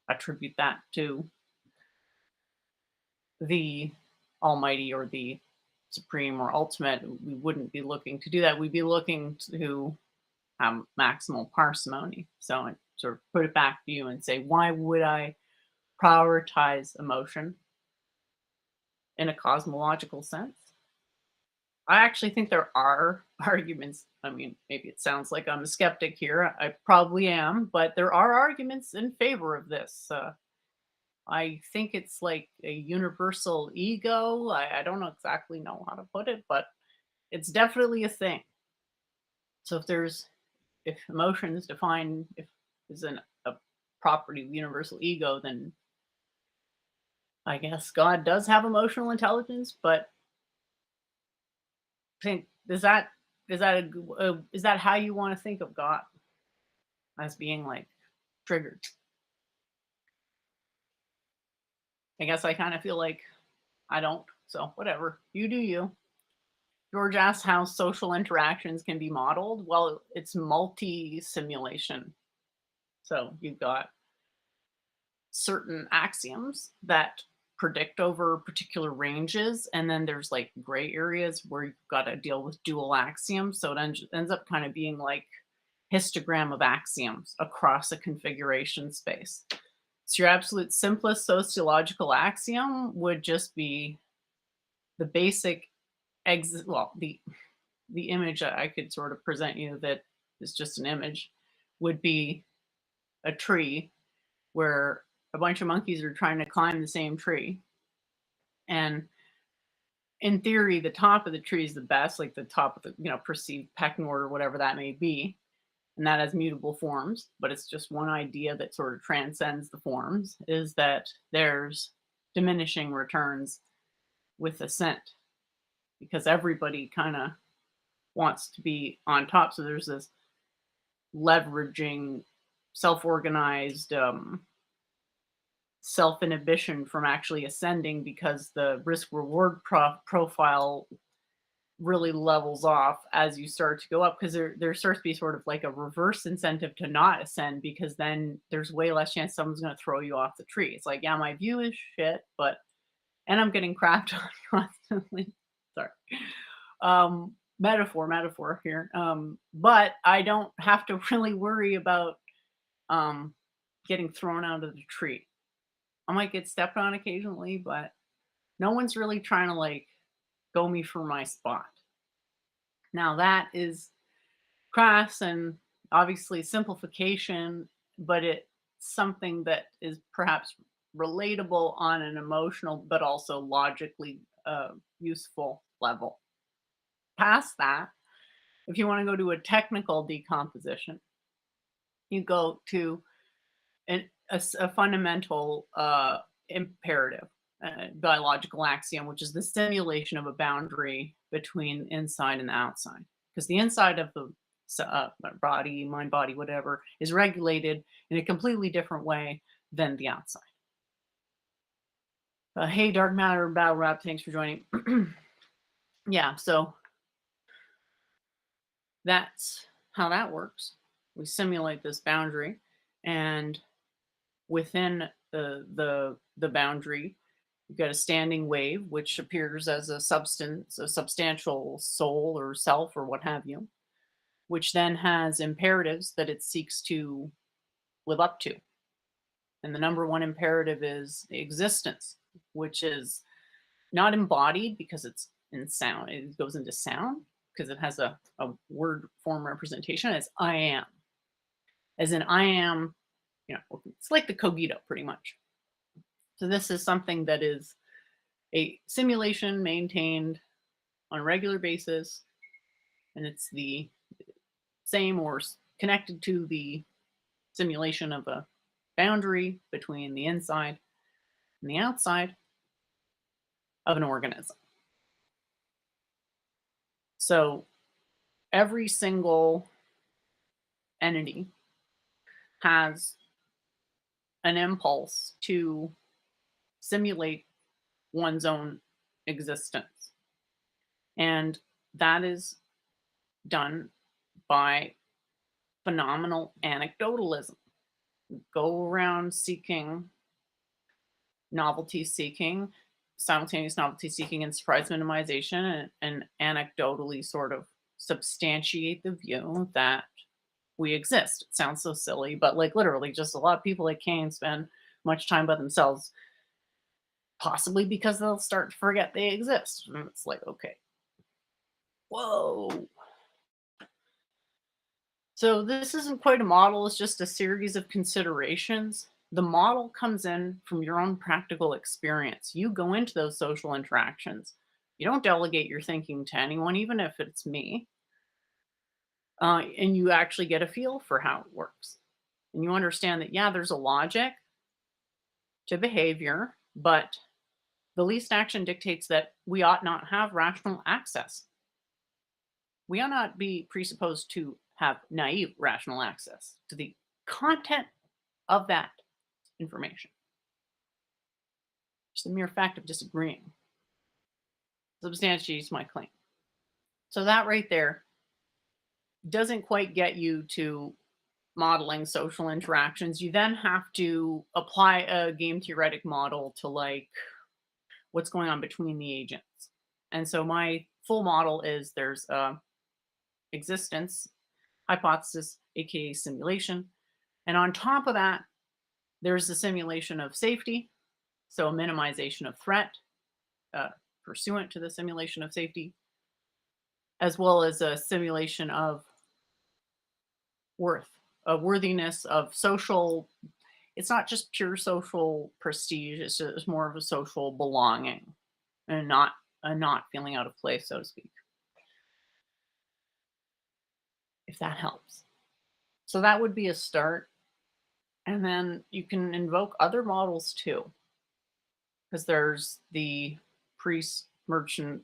attribute that to the almighty or the supreme or ultimate. We wouldn't be looking to do that. We'd be looking to have maximal parsimony. So I sort of put it back to you and say, why would I prioritize emotion in a cosmological sense? I actually think there are arguments. I mean, maybe it sounds like I'm a skeptic here. I probably am, but there are arguments in favor of this. I think it's like a universal ego. I don't exactly know how to put it, but it's definitely a thing. So if emotion is defined as a property of universal ego, then I guess God does have emotional intelligence. But I think, is that how you want to think of God, as being like triggered? I guess I kind of feel like I don't. So whatever, you do you. George asks how social interactions can be modeled. Well, it's multi-simulation. So you've got certain axioms that predict over particular ranges, and then there's like gray areas where you've got to deal with dual axioms. So it ends up kind of being like histogram of axioms across a configuration space. So your absolute simplest sociological axiom would just be the basic the image I could sort of present you that is just an image would be a tree where a bunch of monkeys are trying to climb the same tree. And in theory, the top of the tree is the best, like the top of the, perceived pecking order, whatever that may be. And that has mutable forms, but it's just one idea that sort of transcends the forms, is that there's diminishing returns with ascent, because everybody kind of wants to be on top. So there's this leveraging self-organized self-inhibition from actually ascending, because the risk-reward profile really levels off as you start to go up, because there starts to be sort of like a reverse incentive to not ascend, because then there's way less chance someone's going to throw you off the tree. It's like, yeah, my view is shit, and I'm getting crapped on constantly. Sorry. Metaphor here. But I don't have to really worry about getting thrown out of the tree. I might get stepped on occasionally, but no one's really trying to like go me for my spot. Now that is crass and obviously simplification, but it's something that is perhaps relatable on an emotional but also logically useful level. Past that, if you want to go to a technical decomposition, you go to a fundamental imperative, biological axiom, which is the simulation of a boundary between inside and the outside. Because the inside of the body, mind, body, whatever, is regulated in a completely different way than the outside. Hey, Dark Matter Battle Rap, thanks for joining. Yeah, so that's how that works. We simulate this boundary, and within the boundary, you've got a standing wave, which appears as a substance, a substantial soul or self or what have you, which then has imperatives that it seeks to live up to. And the number one imperative is existence, which is not embodied because it's in sound. It goes into sound because it has a word form representation. It's I am. As in I am, it's like the cogito pretty much. So this is something that is a simulation maintained on a regular basis, and it's the same or connected to the simulation of a boundary between the inside and the outside of an organism. So every single entity has an impulse to simulate one's own existence. And that is done by phenomenal anecdotalism. Go around seeking, novelty seeking, simultaneous novelty seeking and surprise minimization, and anecdotally sort of substantiate the view that we exist. It sounds so silly, but like literally just a lot of people that can't spend much time by themselves, possibly because they'll start to forget they exist. And it's like, okay, whoa. So this isn't quite a model, it's just a series of considerations. The model comes in from your own practical experience. You go into those social interactions. You don't delegate your thinking to anyone, even if it's me. And you actually get a feel for how it works. And you understand that, yeah, there's a logic to behavior, but the least action dictates that we ought not have rational access. We ought not be presupposed to have naive rational access to the content of that information. Just the mere fact of disagreeing substantiates my claim. So that right there doesn't quite get you to modeling social interactions. You then have to apply a game theoretic model to like what's going on between the agents. And so my full model is there's a existence hypothesis, aka simulation. And on top of that, there's the simulation of safety, so a minimization of threat pursuant to the simulation of safety, as well as a simulation of worth, of worthiness, of social. It's not just pure social prestige, it's just more of a social belonging and not feeling out of place, so to speak. If that helps. So that would be a start. And then you can invoke other models too. Because there's the priest, merchant,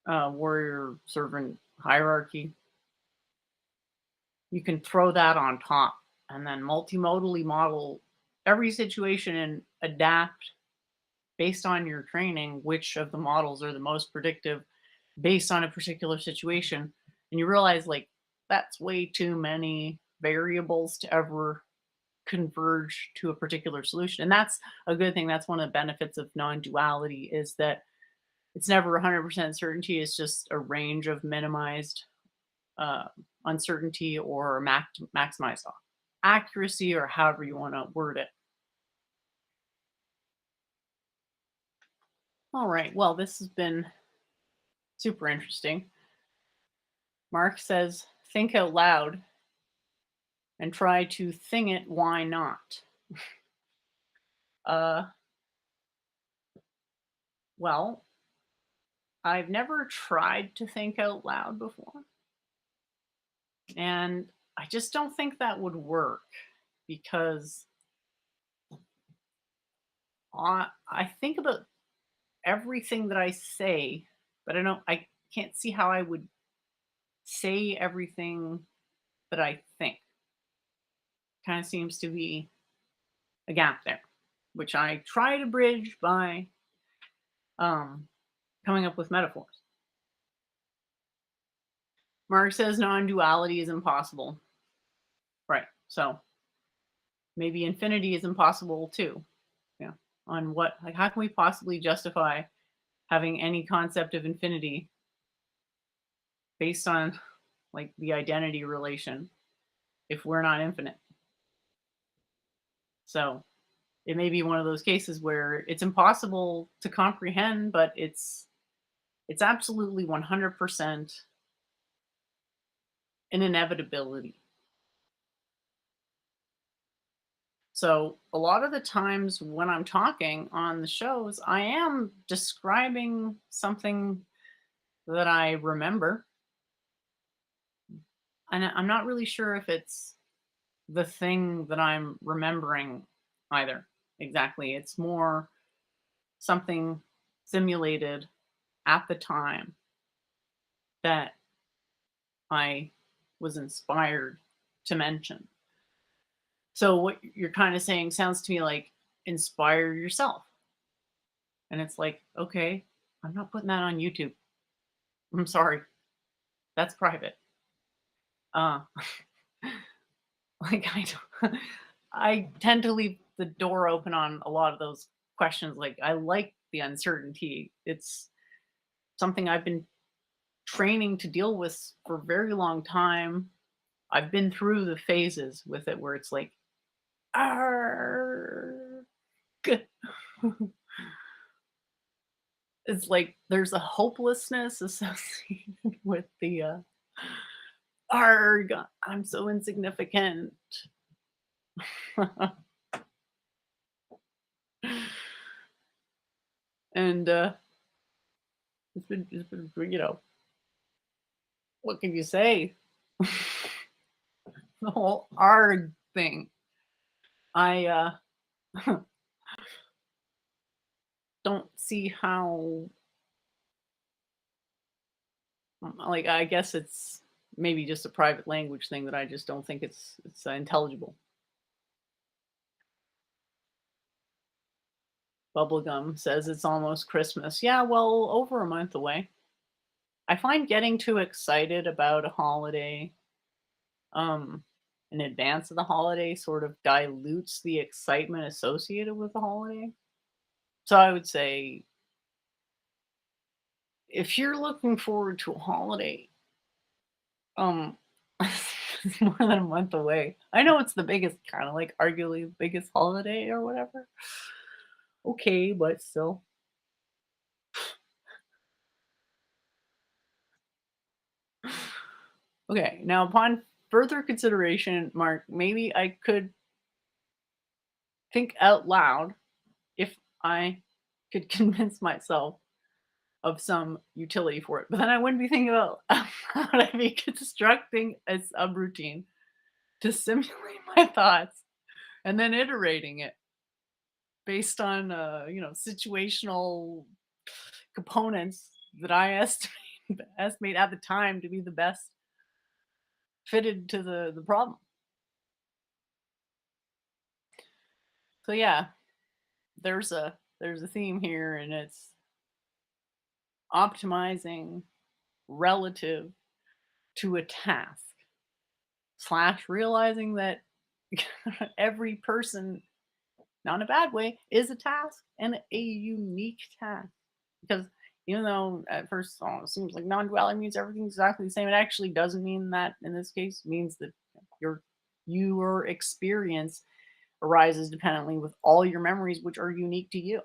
warrior, servant hierarchy. you can throw that on top and then multimodally model every situation and adapt based on your training which of the models are the most predictive based on a particular situation. And you realize like that's way too many variables to ever converge to a particular solution. And that's a good thing. That's one of the benefits of non-duality, is that it's never 100% certainty. It's just a range of minimized uh, uncertainty or maximized accuracy, or however you want to word it. All right. Well, this has been super interesting. Mark says, think out loud and try to thing it. Why not? Well, I've never tried to think out loud before. And I just don't think that would work, because I think about everything that I say, but I can't see how I would say everything that I think. Kind of seems to be a gap there, which I try to bridge by coming up with metaphors. Mark says non-duality is impossible. Right. So maybe infinity is impossible too. Yeah. On what, like, how can we possibly justify having any concept of infinity based on like the identity relation if we're not infinite? So it may be one of those cases where it's impossible to comprehend, but it's absolutely 100% an inevitability. So a lot of the times when I'm talking on the shows, I am describing something that I remember. And I'm not really sure if it's the thing that I'm remembering either. Exactly. It's more something simulated at the time that I was inspired to mention. So what you're kind of saying sounds to me like inspire yourself. And it's like, okay, I'm not putting that on YouTube. I'm sorry. That's private. Uh like I tend to leave the door open on a lot of those questions. Like I like the uncertainty. It's something I've been training to deal with for a very long time. I've been through the phases with it where it's like, "Argh." It's like there's a hopelessness associated with the arg, I'm so insignificant. And it's been, what can you say? The whole arg thing. I don't see how, like, I guess it's maybe just a private language thing that I just don't think it's intelligible. Bubblegum says it's almost Christmas. Yeah, well, over a month away. I find getting too excited about a holiday in advance of the holiday sort of dilutes the excitement associated with the holiday. So I would say if you're looking forward to a holiday, it's more than a month away. I know it's the biggest, kind of like arguably the biggest holiday or whatever. Okay, but still. Okay, now upon further consideration, Mark, maybe I could think out loud if I could convince myself of some utility for it. But then I wouldn't be thinking about how would I be constructing a subroutine to simulate my thoughts and then iterating it based on situational components that I estimate at the time to be the best fitted to the problem. So yeah, there's a theme here, and it's optimizing relative to a task / realizing that every person, not in a bad way, is a task and a unique task. Because even though at first it seems like non-duality means everything's exactly the same, it actually doesn't mean that in this case. It means that your experience arises dependently with all your memories, which are unique to you.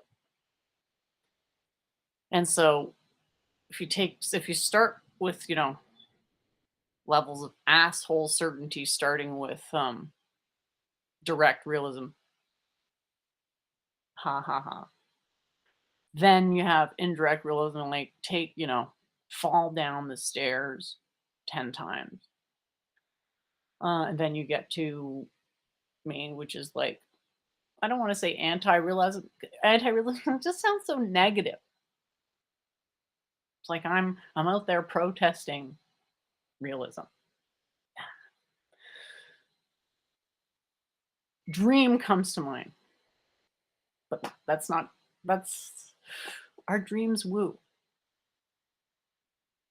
And so if you start with, levels of asshole certainty, starting with direct realism, ha ha ha, then you have indirect realism, like fall down the stairs 10 times. And then you get to which is like, I don't want to say anti-realism. Anti-realism just sounds so negative. It's like I'm out there protesting realism. Dream comes to mind. But that's our dreams woo.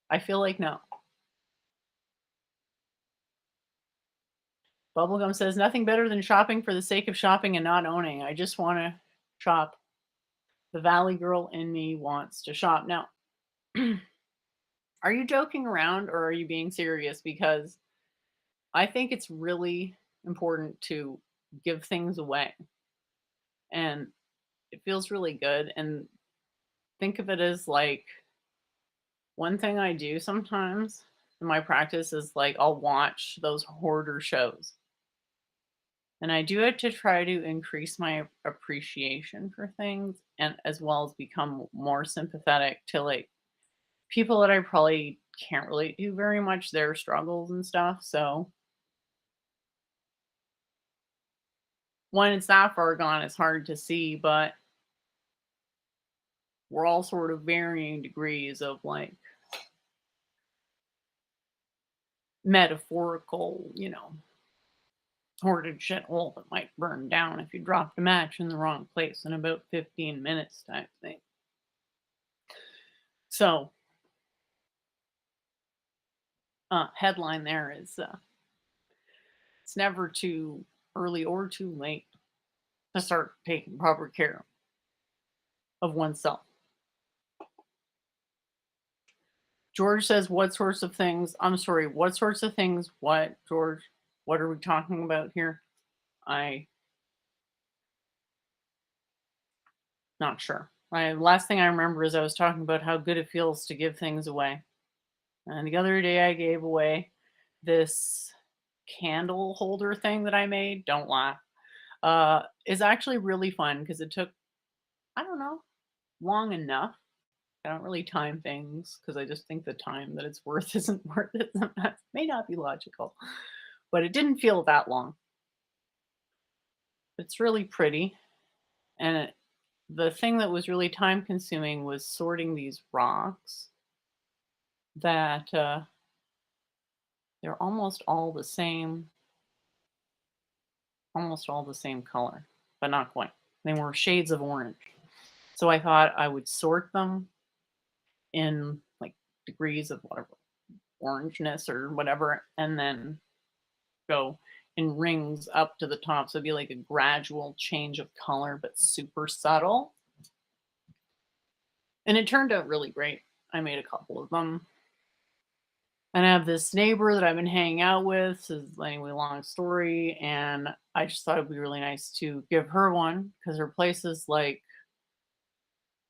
I feel like no. Bubblegum says nothing better than shopping for the sake of shopping and not owning. I just want to shop. The Valley girl in me wants to shop. Now, are you joking around or are you being serious? Because I think it's really important to give things away. And it feels really good. And think of it as like, one thing I do sometimes in my practice is like I'll watch those hoarder shows. And I do it to try to increase my appreciation for things, and as well as become more sympathetic to like people that I probably can't relate to very much, their struggles and stuff. So when it's that far gone, it's hard to see, but we're all sort of varying degrees of like metaphorical, hoarded shithole that might burn down if you dropped a match in the wrong place in about 15 minutes type thing. So, headline there is it's never too early or too late to start taking proper care of oneself. George says, what sorts of things? I'm sorry, what sorts of things? What, George? What are we talking about here? Not sure. Last thing I remember is I was talking about how good it feels to give things away. And the other day I gave away this candle holder thing that I made. Don't laugh. Is actually really fun because it took, I don't know, long enough. I don't really time things because I just think the time that it's worth isn't worth it. That may not be logical, but it didn't feel that long. It's really pretty. And the thing that was really time consuming was sorting these rocks that they're almost all the same color, but not quite. They were shades of orange. So I thought I would sort them in like degrees of whatever orangeness or whatever, and then go in rings up to the top. So it'd be like a gradual change of color, but super subtle. And it turned out really great. I made a couple of them. And I have this neighbor that I've been hanging out with. This is anyway, long story. And I just thought it'd be really nice to give her one because her place is like,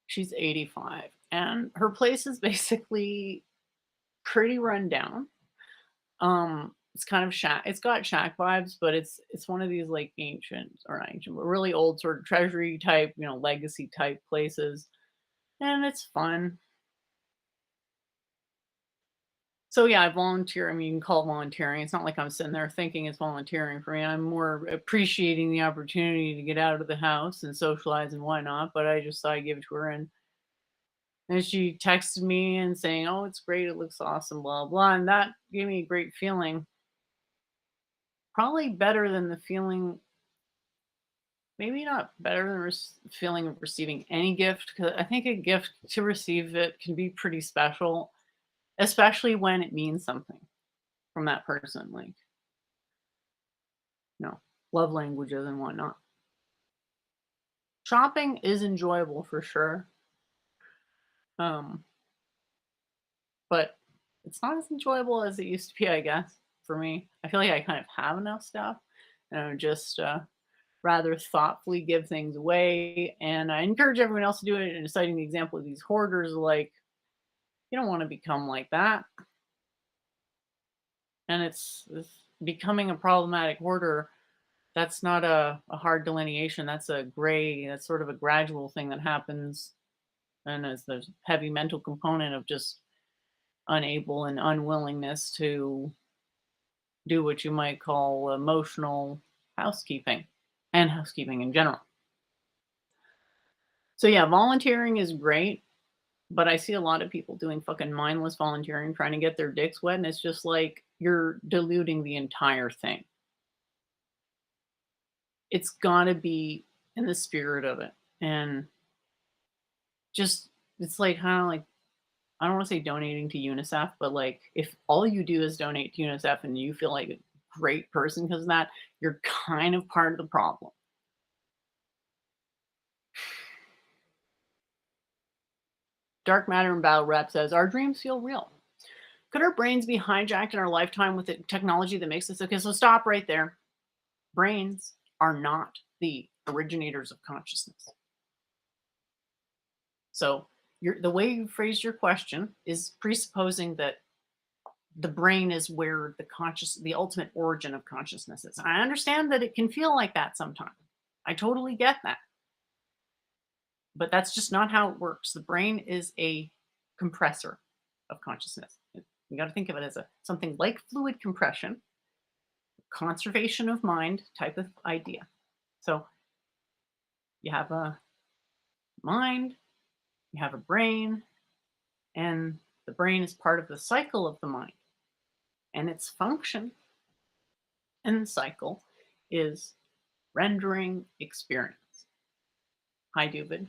she's 85. And her place is basically pretty run down. It's kind of shack. It's got shack vibes, but it's one of these like ancient, or not ancient, but really old sort of treasury type, legacy type places. And it's fun. So yeah, I volunteer. I mean, you can call it volunteering. It's not like I'm sitting there thinking it's volunteering for me. I'm more appreciating the opportunity to get out of the house and socialize and whatnot. But I just thought I'd give it to her, and she texted me and saying, "Oh, it's great. It looks awesome." Blah blah, and that gave me a great feeling. probably better than the feeling, maybe not better than feeling of receiving any gift, because I think a gift to receive it can be pretty special, especially when it means something from that person, like, you know, love languages and whatnot. Shopping is enjoyable for sure. Um, but it's not as enjoyable as it used to be, I guess, for me. I feel like I kind of have enough stuff, and I would just rather thoughtfully give things away. And I encourage everyone else to do it. And citing the example of these hoarders, like, you don't want to become like that. And it's becoming a problematic hoarder. That's not a hard delineation. That's a gray, that's sort of a gradual thing that happens. And as there's a heavy mental component of just unable and unwillingness to do what you might call emotional housekeeping and housekeeping in general. So yeah, volunteering is great, but I see a lot of people doing fucking mindless volunteering, trying to get their dicks wet, and it's just like you're diluting the entire thing. It's got to be in the spirit of it, and just it's like kind of like, I don't want to say donating to UNICEF, but like if all you do is donate to UNICEF and you feel like a great person because of that, you're kind of part of the problem. Dark Matter and Battle Rap says, our dreams feel real. Could our brains be hijacked in our lifetime with the technology that makes us okay? So stop right there. Brains are not the originators of consciousness. So the way you phrased your question is presupposing that the brain is where the ultimate origin of consciousness is. I understand that it can feel like that sometimes. I totally get that. But that's just not how it works. The brain is a compressor of consciousness. You got to think of it as something like fluid compression, conservation of mind type of idea. So you have a mind, you have a brain, and the brain is part of the cycle of the mind. And its function in the cycle is rendering experience. Hi, David.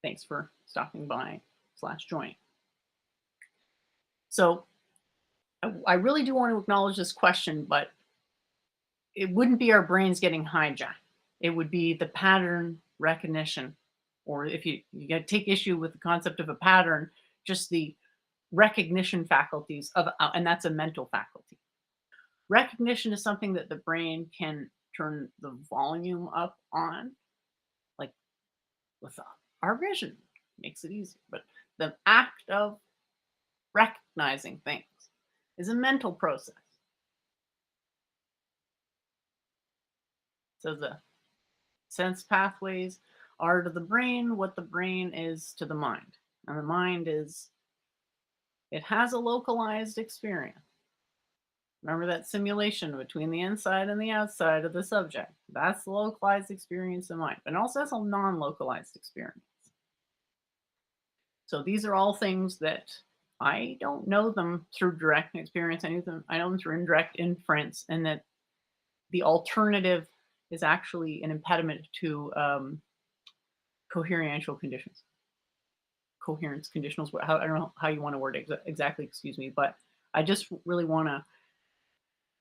Thanks for stopping by / joining. So I really do want to acknowledge this question, but it wouldn't be our brains getting hijacked. It would be the pattern recognition, or if you got to take issue with the concept of a pattern, just the recognition faculties of, and that's a mental faculty. Recognition is something that the brain can turn the volume up on, like with our vision makes it easy. But the act of recognizing things is a mental process. So the sense pathways are to the brain what the brain is to the mind. And the mind it has a localized experience. Remember that simulation between the inside and the outside of the subject. That's the localized experience of mind. And also has a non-localized experience. So these are all things that I don't know them through direct experience. I know them through indirect inference, and that the alternative is actually an impediment to coherential conditions. Coherence conditionals, I don't know how you want to word it exactly, excuse me, but I just really want to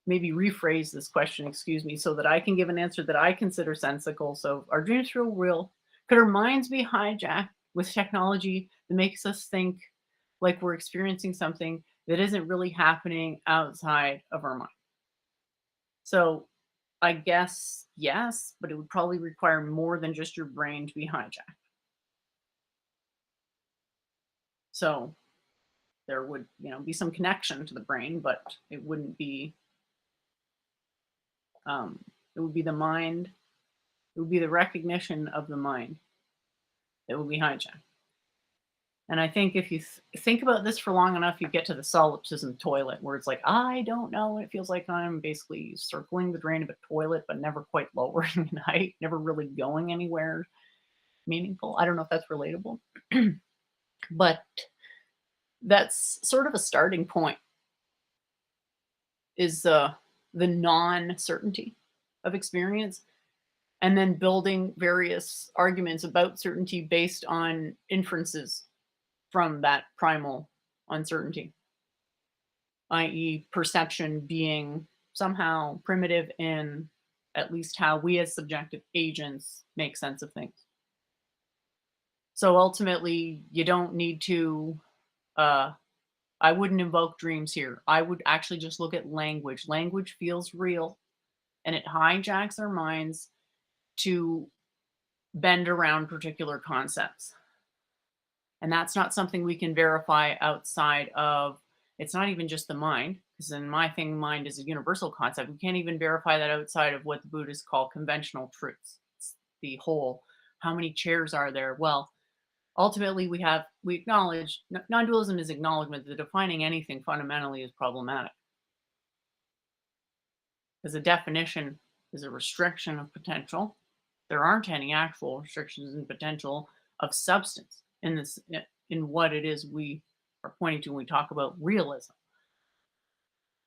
maybe rephrase this question, so that I can give an answer that I consider sensical. So our dreams feel real. Could our minds be hijacked with technology that makes us think like we're experiencing something that isn't really happening outside of our mind? So I guess yes, but it would probably require more than just your brain to be hijacked. So there would, be some connection to the brain, but it wouldn't be. It would be the mind. It would be the recognition of the mind that would be hijacked. And I think if you think about this for long enough, you get to the solipsism toilet, where it's like, I don't know. It feels like I'm basically circling the drain of a toilet, but never quite lowering in height, never really going anywhere meaningful. I don't know if that's relatable, but that's sort of a starting point. Is the non-certainty of experience, and then building various arguments about certainty based on inferences from that primal uncertainty, i.e., perception being somehow primitive in at least how we as subjective agents make sense of things. So ultimately, you don't need to, I wouldn't invoke dreams here. I would actually just look at language. Language feels real, and it hijacks our minds to bend around particular concepts. And that's not something we can verify outside of, it's not even just the mind, because in my thing, mind is a universal concept. We can't even verify that outside of what the Buddhists call conventional truths. It's the whole, how many chairs are there? Well, ultimately we acknowledge, non-dualism is acknowledgement that defining anything fundamentally is problematic. Because a definition is a restriction of potential. There aren't any actual restrictions in potential of substance in what it is we are pointing to when we talk about realism.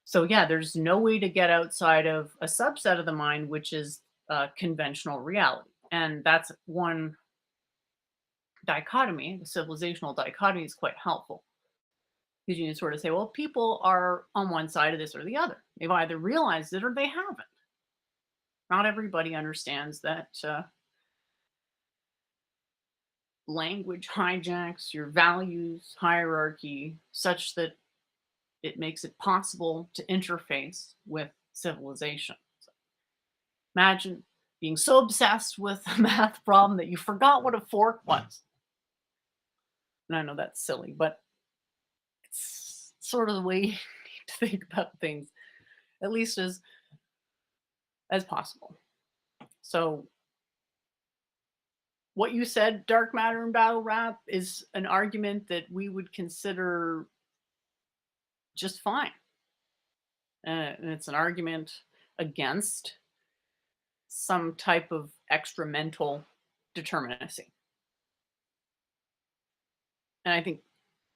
So yeah, there's no way to get outside of a subset of the mind, which is conventional reality. And that's one dichotomy. The civilizational dichotomy is quite helpful, because you can sort of say, well, people are on one side of this or the other. They've either realized it or they haven't. Not everybody understands that language hijacks your values hierarchy such that it makes it possible to interface with civilization. So imagine being so obsessed with a math problem that you forgot what a fork was. And I know that's silly, but it's sort of the way you need to think about things, at least as possible. So what you said, dark matter and battle rap, is an argument that we would consider just fine. And it's an argument against some type of extra mental determinacy. And I think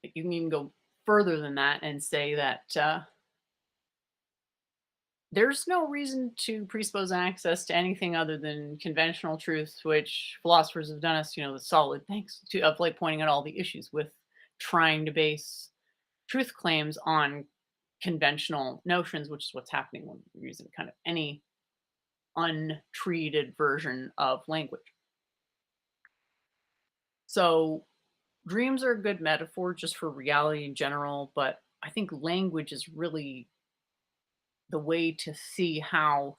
you can even go further than that and say that there's no reason to presuppose access to anything other than conventional truths, which philosophers have done us, the solid thanks to of like pointing out all the issues with trying to base truth claims on conventional notions, which is what's happening when we're using kind of any untreated version of language. So dreams are a good metaphor just for reality in general, but I think language is really the way to see how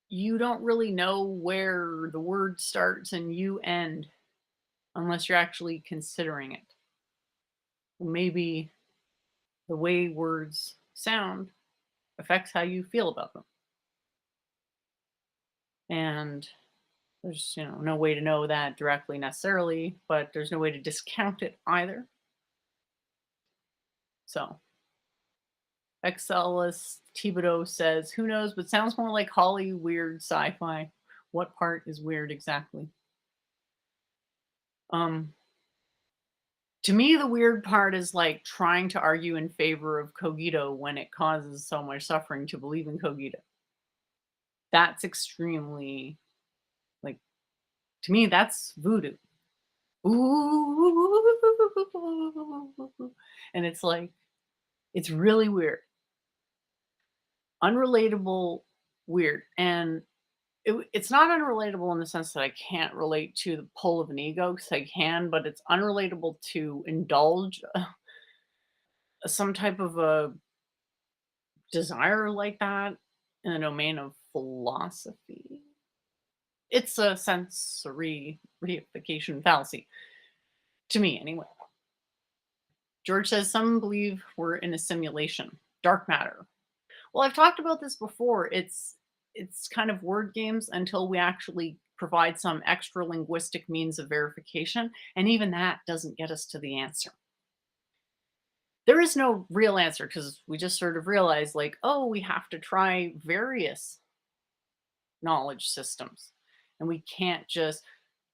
you don't really know where the word starts and you end unless you're actually considering it. Maybe the way words sound affects how you feel about them. And there's, no way to know that directly necessarily, but there's no way to discount it either. So Excelis Thibodeau says, who knows, but sounds more like Holly weird sci-fi. What part is weird exactly? To me, the weird part is like trying to argue in favor of cogito when it causes so much suffering to believe in cogito. That's extremely, like, to me, that's voodoo. Ooh. And it's like, it's really weird. Unrelatable, weird. And it's not unrelatable in the sense that I can't relate to the pull of an ego, because I can, but it's unrelatable to indulge some type of a desire like that in the domain of philosophy. It's a sensory reification fallacy, to me anyway. George says, some believe we're in a simulation. Dark matter. Well, I've talked about this before. It's kind of word games until we actually provide some extra linguistic means of verification. And even that doesn't get us to the answer. There is no real answer, because we just sort of realize, like, oh, we have to try various knowledge systems. And we can't just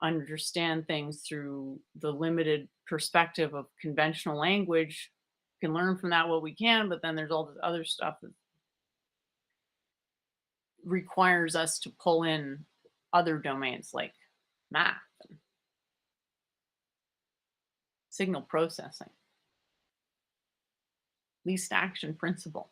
understand things through the limited perspective of conventional language can learn from that what we can, but then there's all this other stuff that requires us to pull in other domains like math and signal processing, least action principle.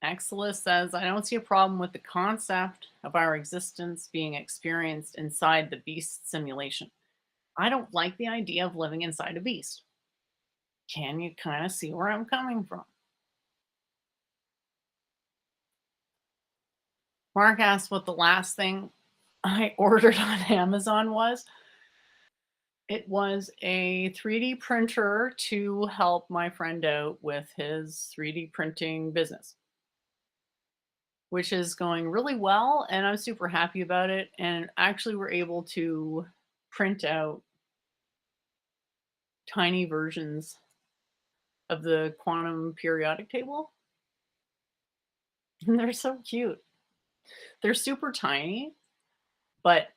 Exilus says, I don't see a problem with the concept of our existence being experienced inside the beast simulation. I don't like the idea of living inside a beast. Can you kind of see where I'm coming from? Mark asked what the last thing I ordered on Amazon was. It was a 3D printer to help my friend out with his 3D printing business, which is going really well, and I'm super happy about it. And actually, we're able to print out tiny versions of the quantum periodic table. And they're so cute. They're super tiny, but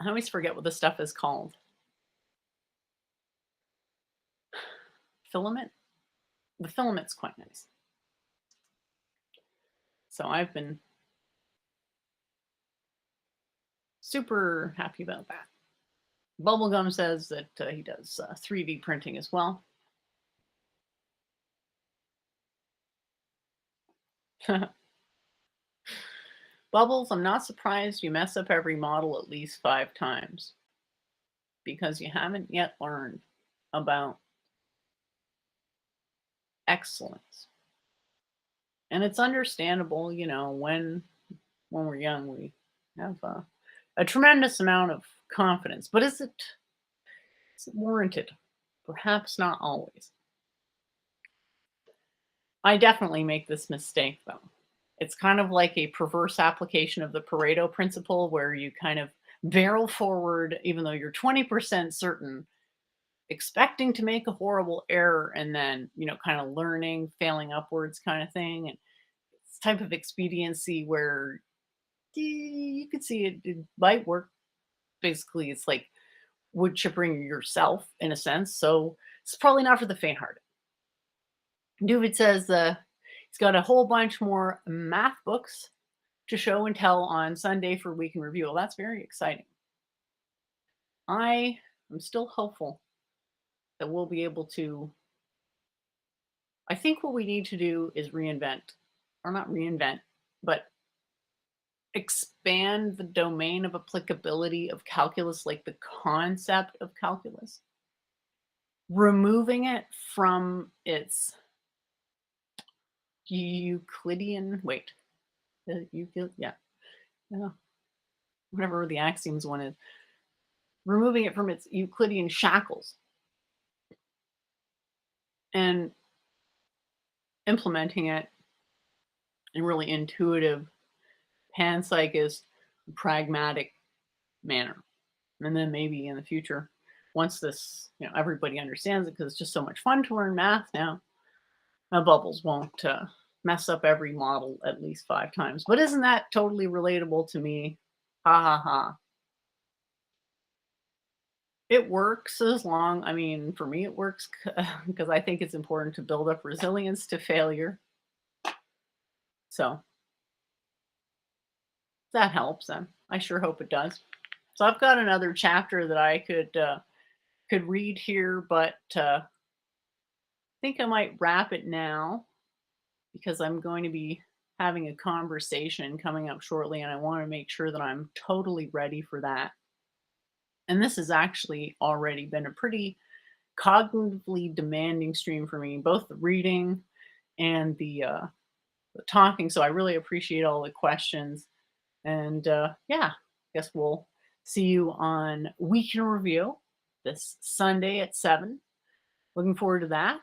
I always forget what the stuff is called. Filament? The filament's quite nice. So I've been super happy about that. Bubblegum says that he does 3D printing as well. Bubbles, I'm not surprised you mess up every model at least 5 times because you haven't yet learned about excellence. And it's understandable, you know, when we're young, we have a tremendous amount of confidence. But is it warranted? Perhaps not always. I definitely make this mistake, though. It's kind of like a perverse application of the Pareto principle where you kind of barrel forward, even though you're 20% certain, expecting to make a horrible error and then, you know, kind of learning, failing upwards kind of thing. And it's type of expediency where you could see it might work. Basically, it's like wood chipping yourself in a sense. So it's probably not for the faint-hearted. David says he's got a whole bunch more math books to show and tell on Sunday for week in review. Well, that's very exciting. I am still hopeful that we'll be able to. I think what we need to do is reinvent, or not reinvent, but expand the domain of applicability of calculus, like the concept of calculus, removing it from its Euclidean, whatever the axioms one is, removing it from its Euclidean shackles and implementing it in really intuitive, panpsychist, pragmatic manner. And then maybe in the future, once this, you know, everybody understands it, because it's just so much fun to learn math now, Bubbles won't mess up every model at least 5 times. But isn't that totally relatable to me? Ha ha ha. It works I mean, for me, it works because I think it's important to build up resilience to failure. So that helps. I sure hope it does. So I've got another chapter that I could read here, but I think I might wrap it now because I'm going to be having a conversation coming up shortly, and I want to make sure that I'm totally ready for that. And this has actually already been a pretty cognitively demanding stream for me, both the reading and the talking. So I really appreciate all the questions. And yeah, I guess we'll see you on Week in Review this Sunday at 7. Looking forward to that.